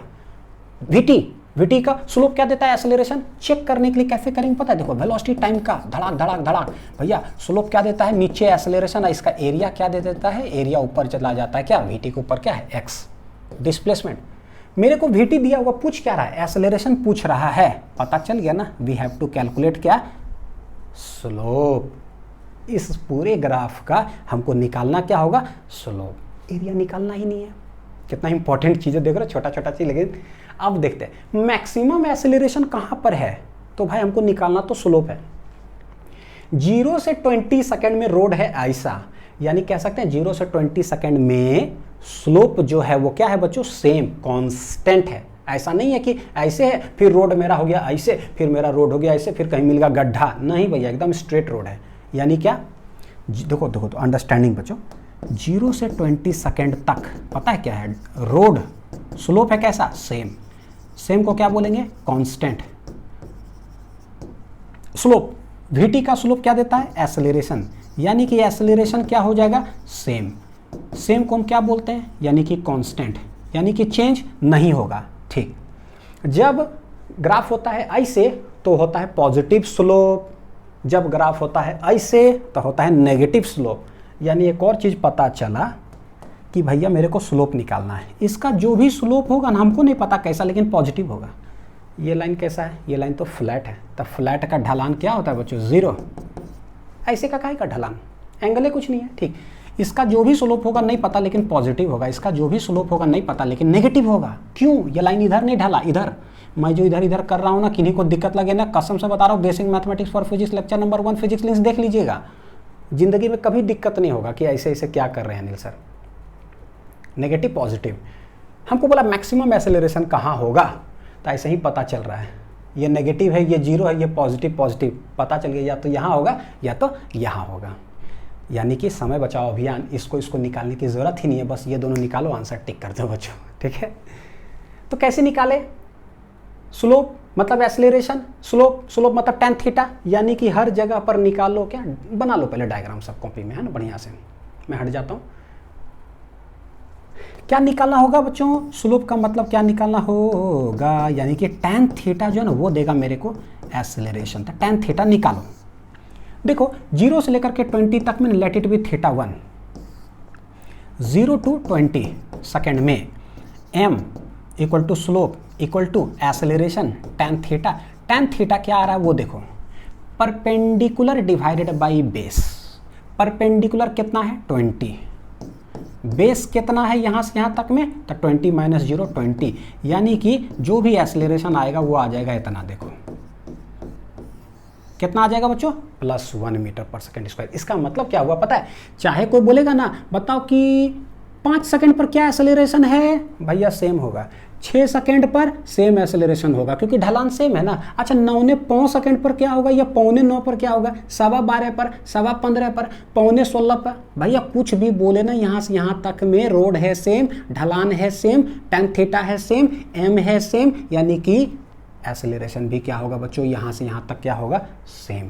Speaker 1: वीटी, वीटी का स्लोप क्या देता है, एक्सेलरेशन। चेक करने के लिए कैसे करेंगे पता है, देखो वेलोसिटी टाइम का धड़ाक धड़ाक धड़ाक, भैया स्लोप क्या देता है, नीचे एक्सेलरेशन, इसका एरिया क्या दे देता है, एरिया ऊपर चला जाता है, क्या वीटी के ऊपर क्या है, एक्स डिस्प्लेसमेंट। मेरे को वीटी दिया हुआ पूछ क्या रहा है, एक्सेलरेशन पूछ रहा है, पता चल गया ना, वी हैव टू कैलकुलेट क्या, स्लोप। इस पूरे ग्राफ का हमको निकालना क्या होगा, स्लोप। एरिया निकालना ही नहीं है। कितना इंपॉर्टेंट चीज़ें देख रहे हो, छोटा छोटा चीज, लेकिन अब देखते हैं मैक्सिमम एक्सेलरेशन कहाँ पर है, तो भाई हमको निकालना तो स्लोप है। 0 से 20 सेकंड में रोड है ऐसा, यानी कह सकते हैं 0 से 20 सेकंड में स्लोप जो है वो क्या है बच्चों, सेम कांस्टेंट है। ऐसा नहीं है कि ऐसे है फिर रोड मेरा हो गया ऐसे, फिर मेरा रोड हो गया ऐसे, फिर कहीं मिल गया गड्ढा, नहीं भैया, एकदम स्ट्रेट रोड है। यानी क्या, देखो देखो तो अंडरस्टैंडिंग बच्चों, 0 से 20 सेकंड तक पता है क्या है, रोड स्लोप है कैसा, सेम। सेम को क्या बोलेंगे, कांस्टेंट। स्लोप, वीटी का स्लोप क्या देता है, एक्सेलरेशन, यानी कि एक्सेलरेशन क्या हो जाएगा, सेम। सेम को हम क्या बोलते हैं, यानी कि कांस्टेंट, यानी कि चेंज नहीं होगा। ठीक, जब ग्राफ होता है ऐसे तो होता है पॉजिटिव स्लोप, जब ग्राफ होता है ऐसे तो होता है नेगेटिव स्लोप। यानी एक और चीज़ पता चला कि भैया मेरे को स्लोप निकालना है, इसका जो भी स्लोप होगा ना, हमको नहीं पता कैसा, लेकिन पॉजिटिव होगा। ये लाइन कैसा है, ये लाइन तो फ्लैट है, तो फ्लैट का ढलान क्या होता है बच्चों, 0। ऐसे का काहे का ढलान, एंगल कुछ नहीं है। ठीक, इसका जो भी स्लोप होगा नहीं पता लेकिन पॉजिटिव होगा, इसका जो भी स्लोप होगा नहीं पता लेकिन नेगेटिव होगा। क्यों, ये लाइन इधर नहीं ढला, इधर। मैं जो इधर इधर कर रहा हूँ ना, किन्हीं को दिक्कत लगे ना, कसम से बता रहा हूँ, basic mathematics for physics lecture number 1 physics links देख लीजिएगा, जिंदगी में कभी दिक्कत नहीं होगा कि ऐसे ऐसे क्या कर रहे हैं अनिल सर। नेगेटिव पॉजिटिव, हमको बोला मैक्सिमम एक्सेलरेशन कहाँ होगा, तो ऐसे ही पता चल रहा है, ये नेगेटिव है, ये 0 है, ये पॉजिटिव पॉजिटिव, पता चल गया या तो यहाँ होगा या तो यहाँ होगा। यानी कि समय बचाओ अभियान, इसको निकालने की ज़रूरत ही नहीं है, बस ये दोनों निकालो, आंसर टिक कर दो बच्चों। ठीक है, तो कैसे निकाले, स्लोप मतलब एक्सेलरेशन, स्लोप मतलब tan थीटा, यानी कि हर जगह पर निकालो, क्या बना लो पहले डायग्राम सब कॉपी में, है ना, बढ़िया से। मैं हट जाता हूँ। क्या निकालना होगा बच्चों, स्लोप का मतलब क्या निकालना होगा, यानी कि tan थीटा जो है ना वो देगा मेरे को एक्सेलरेशन, तो tan थीटा निकालो। देखो 0 से लेकर के 20 तक में let it be theta 1, 0 to 20 second में m equal to slope equal to acceleration tan theta. tan theta क्या आ रहा है वो देखो, perpendicular divided by base. Perpendicular कितना है 20, बेस कितना है यहाँ से यहाँ तक में, तो 20 माइनस 0 20, यानी कि जो भी एक्सेलरेशन आएगा वो आ जाएगा इतना, देखो कितना आ जाएगा बच्चों, +1 मीटर पर सेकेंड स्क्वायर। इसका मतलब क्या हुआ पता है, चाहे कोई बोलेगा ना, बताओ कि 5 सेकंड पर क्या एक्सेलरेशन है, भैया सेम होगा, 6 सेकंड पर सेम एक्सेलरेशन होगा क्योंकि ढलान सेम है ना। अच्छा 9:15 सेकंड पर क्या होगा, या 9:15 पर क्या होगा, 12:15 पर, 15:15 पर, 15:16 पर, भैया कुछ भी बोले ना, यहाँ से यहाँ तक में रोड है सेम, ढलान है सेम, tan थीटा है सेम, m है सेम, यानी कि एक्सेलरेशन भी क्या होगा बच्चों, यहाँ से यहाँ तक क्या होगा, सेम।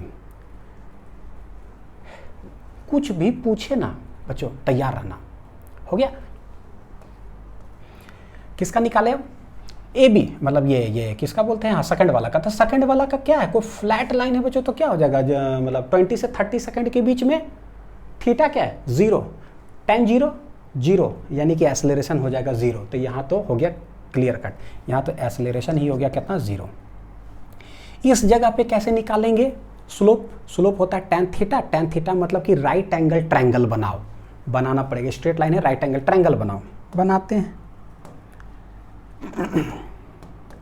Speaker 1: कुछ भी पूछे ना बच्चों, तैयार रहना। हो गया, किसका निकाले अब, ए बी, मतलब ये किसका बोलते हैं, हाँ सेकंड वाला का। तो सेकंड वाला का क्या है, कोई फ्लैट लाइन है बच्चों, तो क्या हो जाएगा, मतलब 20 से 30 सेकंड के बीच में थीटा क्या है 0, tan 0 0, यानी कि एक्सेलरेशन हो जाएगा 0। तो यहाँ तो हो गया क्लियर कट, यहाँ तो एक्सेलरेशन ही हो गया कितना, 0। इस जगह पे कैसे निकालेंगे स्लोप, स्लोप होता है tan थीटा। tan थीटा मतलब कि राइट एंगल ट्रायंगल बनाओ, बनाना पड़ेगा, स्ट्रेट लाइन है, राइट एंगल ट्रायंगल बनाओ, बनाते हैं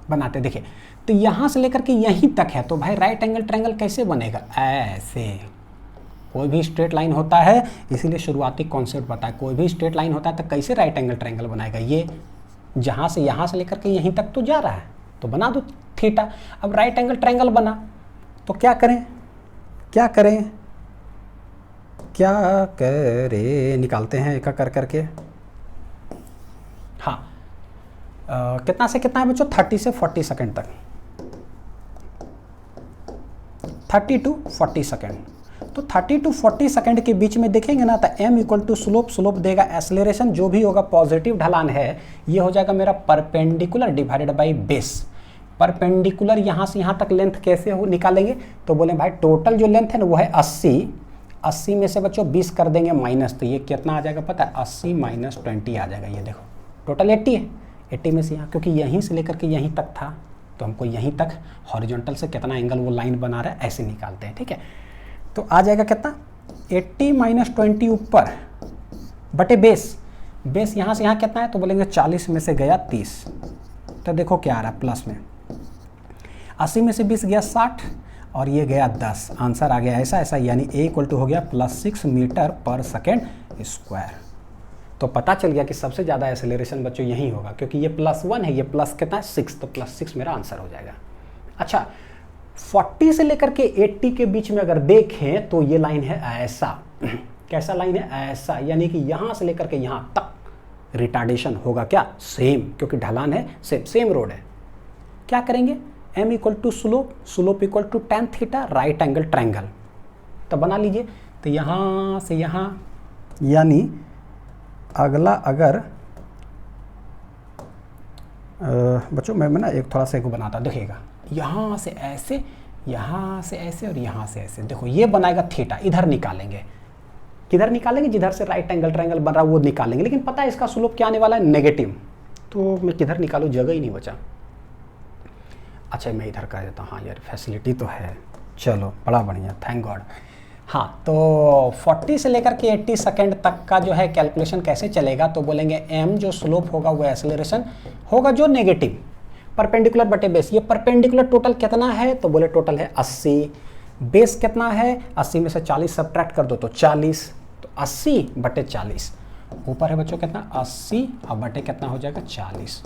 Speaker 1: बनाते, देखिए तो यहाँ से लेकर के यहीं तक है, तो भाई राइट एंगल ट्रायंगल कैसे बनेगा, ऐसे। कोई भी स्ट्रेट लाइन होता है, इसीलिए शुरुआती कॉन्सेप्ट बताया, कोई भी स्ट्रेट लाइन होता है तो कैसे राइट एंगल ट्रायंगल बनाएगा, ये जहाँ से यहाँ से लेकर के यहीं तक तो जा रहा है, तो बना दो थीटा। अब राइट एंगल ट्रायंगल बना तो क्या करें, क्या करें, क्या करें, निकालते हैं एक कर करके। हाँ कितना से कितना है बच्चों, 30 से 40 सेकंड तक, 30 to 40 सेकंड। तो 30 to 40 सेकंड के बीच में देखेंगे ना, तो m equal to slope, slope देगा एक्सेलरेशन, जो भी होगा पॉजिटिव ढलान है ये हो जाएगा मेरा perpendicular divided by base. Perpendicular यहाँ से यहाँ तक लेंथ कैसे हो निकालेंगे, तो बोले भाई टोटल जो लेंथ है ना वो है 80 में से बच्चों 20 कर देंगे माइनस, तो ये कितना आ जाएगा पता है, 80 माइनस 20 आ जाएगा। ये देखो टोटल 80 है, 80 में से यहाँ क्योंकि यहीं से लेकर के यहीं तक था तो हमको यहीं तक हॉरिजॉन्टल से कितना एंगल वो लाइन बना रहा है ऐसे निकालते हैं, ठीक है। तो आ जाएगा कितना 80 माइनस 20 ऊपर बटे बेस, बेस यहाँ से यहाँ कितना है, तो बोलेंगे 40 में से गया 30, तो देखो क्या आ रहा है प्लस में 80 में से 20 गया 60 और ये गया 10, आंसर आ गया ऐसा ऐसा, यानी ए इक्वल टू हो गया +6 मीटर पर सेकेंड स्क्वायर। तो पता चल गया कि सबसे ज़्यादा एक्सेलरेशन बच्चों यही होगा, क्योंकि ये +1 है, ये प्लस कितना है 6, तो +6 मेरा आंसर हो जाएगा। अच्छा 40 से लेकर के 80 के बीच में अगर देखें तो ये लाइन है ऐसा, कैसा लाइन है ऐसा, यानी कि यहाँ से लेकर के यहाँ तक रिटार्डेशन होगा क्या, सेम, क्योंकि ढलान है सेम रोड है। क्या करेंगे, m equal to slope, slope equal to tan theta, right angle triangle, तो बना लीजिए। तो यहाँ से यहाँ, यानी अगला अगर बच्चों मैं ना एक थोड़ा सा एक बनाता, देखिएगा यहाँ से ऐसे, यहाँ से ऐसे और यहाँ से ऐसे, देखो ये बनाएगा थीटा, इधर निकालेंगे, किधर निकालेंगे, जिधर से राइट एंगल ट्रायंगल बन रहा है वो निकालेंगे, लेकिन पता है इसका स्लोप क्या आने वाला है, नेगेटिव, तो मैं किधर निकालूँ, जगह ही नहीं बचा। अच्छा मैं इधर कर देता हूँ, हाँ यार फैसिलिटी तो है, चलो बड़ा बढ़िया, थैंक गॉड। हाँ तो 40 से लेकर के 80 सेकंड तक का जो है कैलकुलेशन कैसे चलेगा, तो बोलेंगे m जो स्लोप होगा वो एक्सेलरेशन होगा जो नेगेटिव, परपेंडिकुलर बटे बेस। ये परपेंडिकुलर टोटल कितना है, तो बोले टोटल है 80, बेस कितना है 80 में से 40 सब्ट्रैक्ट कर दो तो 40, तो 80 बटे 40, ऊपर है बच्चों कितना 80 और बटे कितना हो जाएगा 40,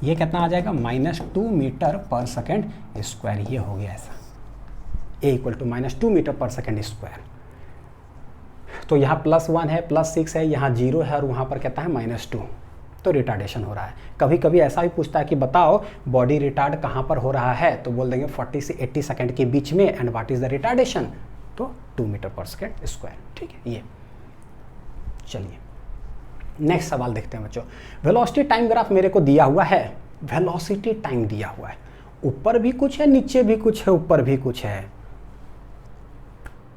Speaker 1: ये कितना आ जाएगा -2 मीटर पर सेकेंड स्क्वायर। ये हो गया ऐसा, a इक्वल टू -2 मीटर पर सेकेंड स्क्वायर। तो यहाँ +1 है, +6 है, यहाँ 0 है और वहाँ पर कहता है -2, तो रिटार्डेशन हो रहा है। कभी कभी ऐसा भी पूछता है कि बताओ बॉडी रिटार्ड कहाँ पर हो रहा है, तो बोल देंगे 40 से 80 सेकंड के बीच में, and what is the retardation, तो 2 मीटर पर सेकेंड स्क्वायर, ठीक है। ये चलिए नेक्स्ट सवाल देखते हैं बच्चों। वेलोसिटी टाइम ग्राफ मेरे को दिया हुआ है, वेलोसिटी टाइम दिया हुआ है, ऊपर भी कुछ है नीचे भी कुछ है ऊपर भी कुछ है,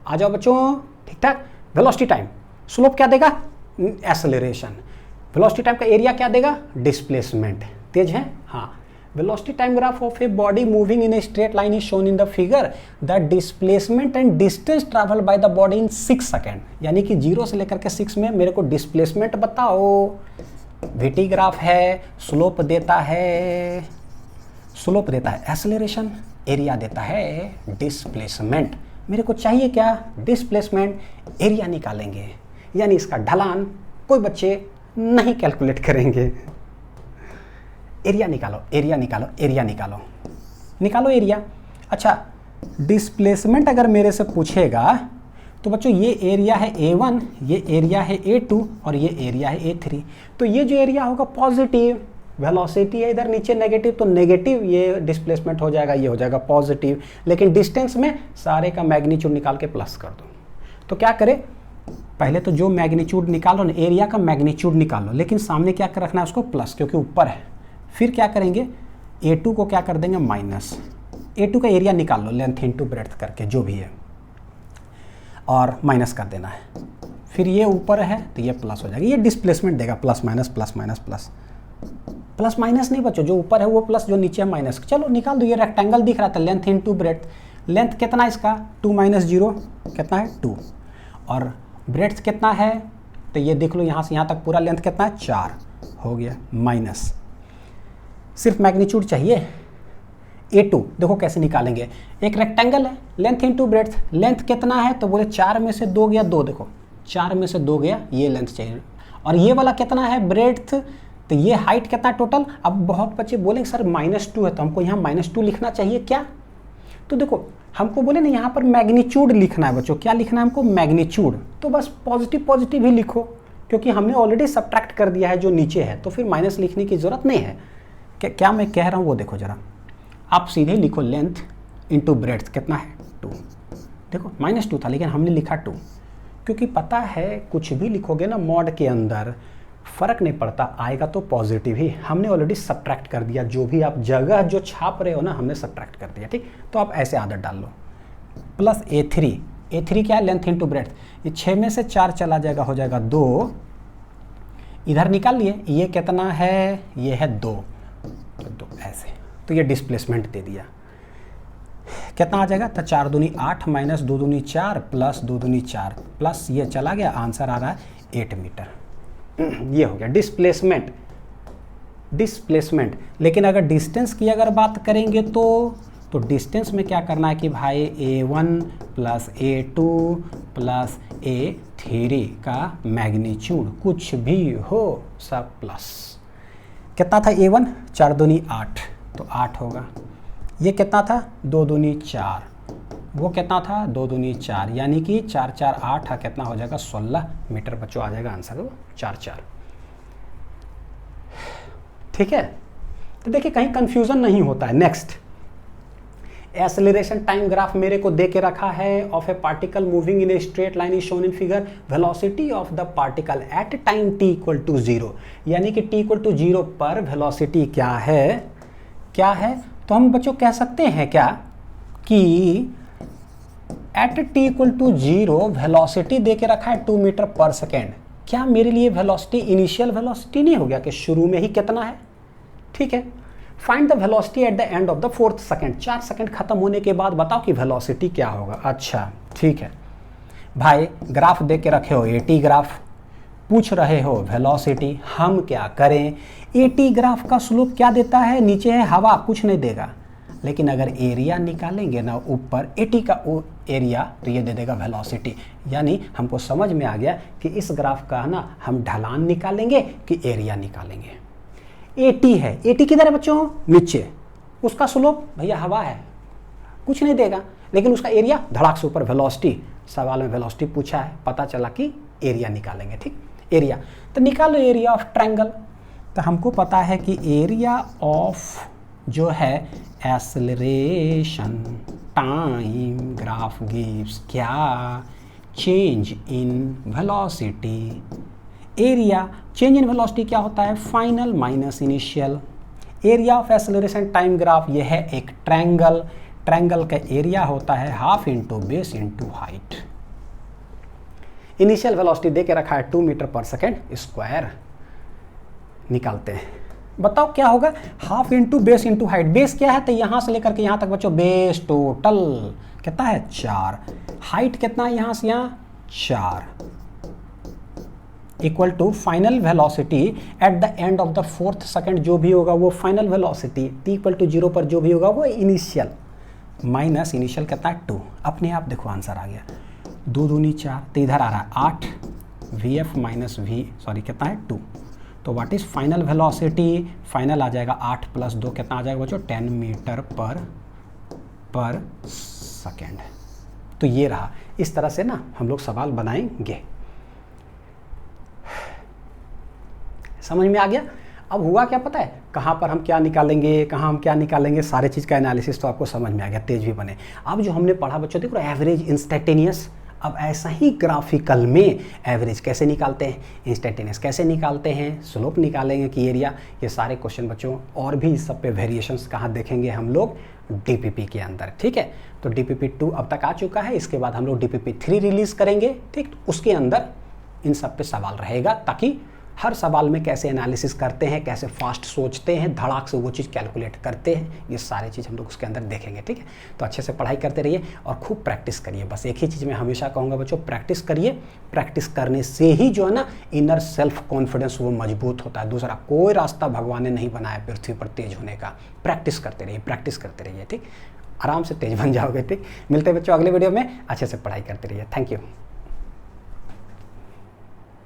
Speaker 1: आ जाओ बच्चों ठीक ठाक। वेलोसिटी टाइम, स्लोप क्या देगा, एक्सेलरेशन, वेलोसिटी टाइम का एरिया क्या देगा, डिस्प्लेसमेंट, तेज है हाँ। Velocity time graph of a body moving in A straight line is shown in the figure, the displacement and distance travel by the body in 6 second, यानी कि 0 से लेकर के 6 में मेरे को डिस्प्लेसमेंट बताओ। वीटी ग्राफ है, स्लोप देता है, स्लोप देता है एक्सेलरेशन, एरिया देता है डिस्प्लेसमेंट। मेरे को चाहिए क्या, डिस्प्लेसमेंट, एरिया निकालेंगे, यानी इसका ढलान कोई बच्चे नहीं कैलकुलेट करेंगे। एरिया निकालो, एरिया निकालो, एरिया निकालो, निकालो एरिया। अच्छा डिस्प्लेसमेंट अगर मेरे से पूछेगा तो बच्चों ये एरिया है A1, ये एरिया है A2 और ये एरिया है A3, तो ये जो एरिया होगा पॉजिटिव, वेलोसिटी है इधर नीचे नेगेटिव, तो नेगेटिव ये डिस्प्लेसमेंट हो जाएगा, ये हो जाएगा पॉजिटिव, लेकिन डिस्टेंस में सारे का मैग्नीट्यूड निकाल के प्लस कर दो। तो क्या करें, पहले तो जो मैग्नीट्यूड निकालो ना, एरिया का मैग्नीट्यूड निकालो, लेकिन सामने क्या कर रखना है उसको प्लस, क्योंकि ऊपर है। फिर क्या करेंगे, A2 को क्या कर देंगे माइनस, A2 का एरिया निकाल लो लेंथ इंटू ब्रेड्थ करके जो भी है, और माइनस कर देना है। फिर ये ऊपर है तो ये प्लस हो जाएगा, ये डिस्प्लेसमेंट देगा plus minus plus minus plus, plus minus नहीं बच्चों, जो ऊपर है वो प्लस, जो नीचे है माइनस। चलो निकाल दो, ये रेक्टेंगल दिख रहा था, लेंथ इंटू ब्रेड्थ, लेंथ कितना इसका 2 - 0 कितना है 2, और ब्रेड्थ कितना है, तो ये देख लो यहाँ से यहाँ तक पूरा लेंथ कितना है 4 हो गया, माइनस सिर्फ मैग्नीट्यूड चाहिए। A2 देखो कैसे निकालेंगे, एक रेक्टेंगल है, लेंथ इंटू ब्रेड्थ, लेंथ कितना है, तो बोले 4 में से 2 गया 2, देखो 4 में से 2 गया, ये लेंथ चाहिए। और ये वाला कितना है ब्रेड्थ, तो ये हाइट कितना टोटल। अब बहुत बच्चे बोलेंगे सर -2 है, तो हमको यहाँ -2 लिखना चाहिए क्या, तो देखो हमको बोले ना यहाँ पर मैग्नीट्यूड लिखना है बच्चों, क्या लिखना है हमको मैग्नीट्यूड, तो बस पॉजिटिव पॉजिटिव ही लिखो, क्योंकि हमने ऑलरेडी सब्ट्रैक्ट कर दिया है जो नीचे है, तो फिर माइनस लिखने की जरूरत नहीं है। क्या मैं कह रहा हूँ वो देखो जरा, आप सीधे लिखो लेंथ इंटू ब्रेड्थ कितना है 2, देखो -2 था लेकिन हमने लिखा 2, क्योंकि पता है कुछ भी लिखोगे ना मॉड के अंदर फ़र्क नहीं पड़ता, आएगा तो पॉजिटिव ही। हमने ऑलरेडी सब्ट्रैक्ट कर दिया, जो भी आप जगह जो छाप रहे हो ना हमने सब्ट्रैक्ट कर दिया, ठीक। तो आप ऐसे आदत डाल लो। प्लस A3 क्या है, लेंथ इंटू ब्रेड्थ। ये 6 में से 4 चला जाएगा, हो जाएगा 2, इधर निकाल लिए, ये कितना है, ये है 2, तो ऐसे। तो ये डिस्प्लेसमेंट दे दिया, कितना आ जाएगा, तो 4 दूनी 8 माइनस 2 दूनी 4 प्लस 2 दूनी 4 प्लस ये चला गया, आंसर आ रहा है 8 मीटर। ये हो गया डिस्प्लेसमेंट। लेकिन अगर डिस्टेंस की अगर बात करेंगे तो डिस्टेंस में क्या करना है कि भाई A1 plus A2 plus A3 का मैग्नीट्यूड कुछ भी हो सब प्लस। कितना था A1, 4 दूनी 8, तो 8 होगा। ये कितना था, 2 दूनी 4, वो कितना था, 2 दूनी 4, यानी कि 4 4 8 कितना हो जाएगा, 16 मीटर बच्चों आ जाएगा आंसर, वो 4 4। ठीक है, तो देखिए कहीं कंफ्यूजन नहीं होता है। नेक्स्ट, एक्सेलरेशन टाइम ग्राफ मेरे को दे के रखा है of A particle moving in A straight line is shown in figure, velocity of the particle at time t = 0, यानी कि t = 0 पर वेलोसिटी क्या है, तो हम बच्चों कह सकते हैं क्या कि एट t = 0 वेलोसिटी दे के रखा है 2 मीटर पर सेकेंड। क्या मेरे लिए वेलोसिटी इनिशियल वेलोसिटी नहीं हो गया कि शुरू में ही कितना है, ठीक है। Find the velocity at the end of the 4th second, 4 second खत्म होने के बाद बताओ कि वेलोसिटी क्या होगा। अच्छा ठीक है भाई, ग्राफ दे के रखे हो AT ग्राफ, पूछ रहे हो वेलोसिटी, हम क्या करें, AT ग्राफ का स्लोप क्या देता है, नीचे है हवा, कुछ नहीं देगा। लेकिन अगर एरिया निकालेंगे ना ऊपर AT का एरिया, तो ये दे देगा वेलोसिटी। यानी हमको समझ में आ गया कि इस ग्राफ का ना हम ढलान निकालेंगे कि एरिया निकालेंगे। AT है, AT किधर है बच्चों, नीचे, उसका स्लोप भैया हवा है, कुछ नहीं देगा, लेकिन उसका एरिया धड़ाक से ऊपर, वेलोसिटी, सवाल में वेलोसिटी पूछा है, पता चला कि एरिया निकालेंगे, ठीक। एरिया तो निकालो एरिया ऑफ ट्रायंगल, तो हमको पता है कि एरिया ऑफ जो है एक्सेलरेशन टाइम ग्राफ गिव्स क्या, change in velocity. Area change in velocity क्या होता है, final minus initial. Area of acceleration time graph ये है एक ट्रायंगल, ट्रायंगल का एरिया होता है half into base into height. Initial velocity दे के रखा है 2 मीटर पर सेकेंड स्क्वायर, निकालते हैं, बताओ क्या होगा, half into base into height. Base क्या है, तो यहाँ से लेकर के यहाँ तक बच्चों बेस टोटल कितना है 4, हाइट कितना है यहाँ से यहाँ 4, equal to final velocity at the end of the 4th second, जो भी होगा वो फाइनल वेलोसिटी, t = 0 पर जो भी होगा वो इनिशियल, माइनस इनिशियल कितना है 2। अपने आप देखो आंसर आ गया, 2 दूनी 4, तो इधर आ रहा है 8, VF माइनस V, सॉरी कितना है 2। तो what is final velocity, final आ जाएगा 8 + 2 कितना आ जाएगा बच्चों, 10 मीटर पर सेकेंड। तो ये रहा, इस तरह से ना हम लोग सवाल बनाएंगे। समझ में आ गया। अब हुआ क्या पता है, कहाँ पर हम क्या निकालेंगे, कहाँ हम क्या निकालेंगे, सारे चीज़ का एनालिसिस तो आपको समझ में आ गया, तेज भी बने। अब जो हमने पढ़ा बच्चों देखो एवरेज इंस्टेंटेनियस, अब ऐसा ही ग्राफिकल में एवरेज कैसे निकालते हैं, इंस्टेंटेनियस कैसे निकालते हैं, स्लोप निकालेंगे कि एरिया, ये सारे क्वेश्चन बच्चों और भी इस सब पे वेरिएशंस कहाँ देखेंगे हम लोग, DPP के अंदर, ठीक है। तो DPP 2 अब तक आ चुका है, इसके बाद हम लोग DPP 3 रिलीज़ करेंगे, ठीक। उसके अंदर इन सब पे सवाल रहेगा, ताकि हर सवाल में कैसे एनालिसिस करते हैं, कैसे फास्ट सोचते हैं, धड़ाक से वो चीज़ कैलकुलेट करते हैं, ये सारे चीज़ हम लोग उसके अंदर देखेंगे, ठीक है। तो अच्छे से पढ़ाई करते रहिए और खूब प्रैक्टिस करिए। बस एक ही चीज़ मैं हमेशा कहूँगा बच्चों, प्रैक्टिस करिए, प्रैक्टिस करने से ही जो है ना इनर सेल्फ कॉन्फिडेंस वो मजबूत होता है। दूसरा कोई रास्ता भगवान ने नहीं बनाया पृथ्वी पर तेज होने का। प्रैक्टिस करते रहिए, प्रैक्टिस करते रहिए, ठीक। आराम से तेज बन जाओगे, ठीक। मिलते हैं बच्चों अगले वीडियो में, अच्छे से पढ़ाई करते रहिए। Thank you.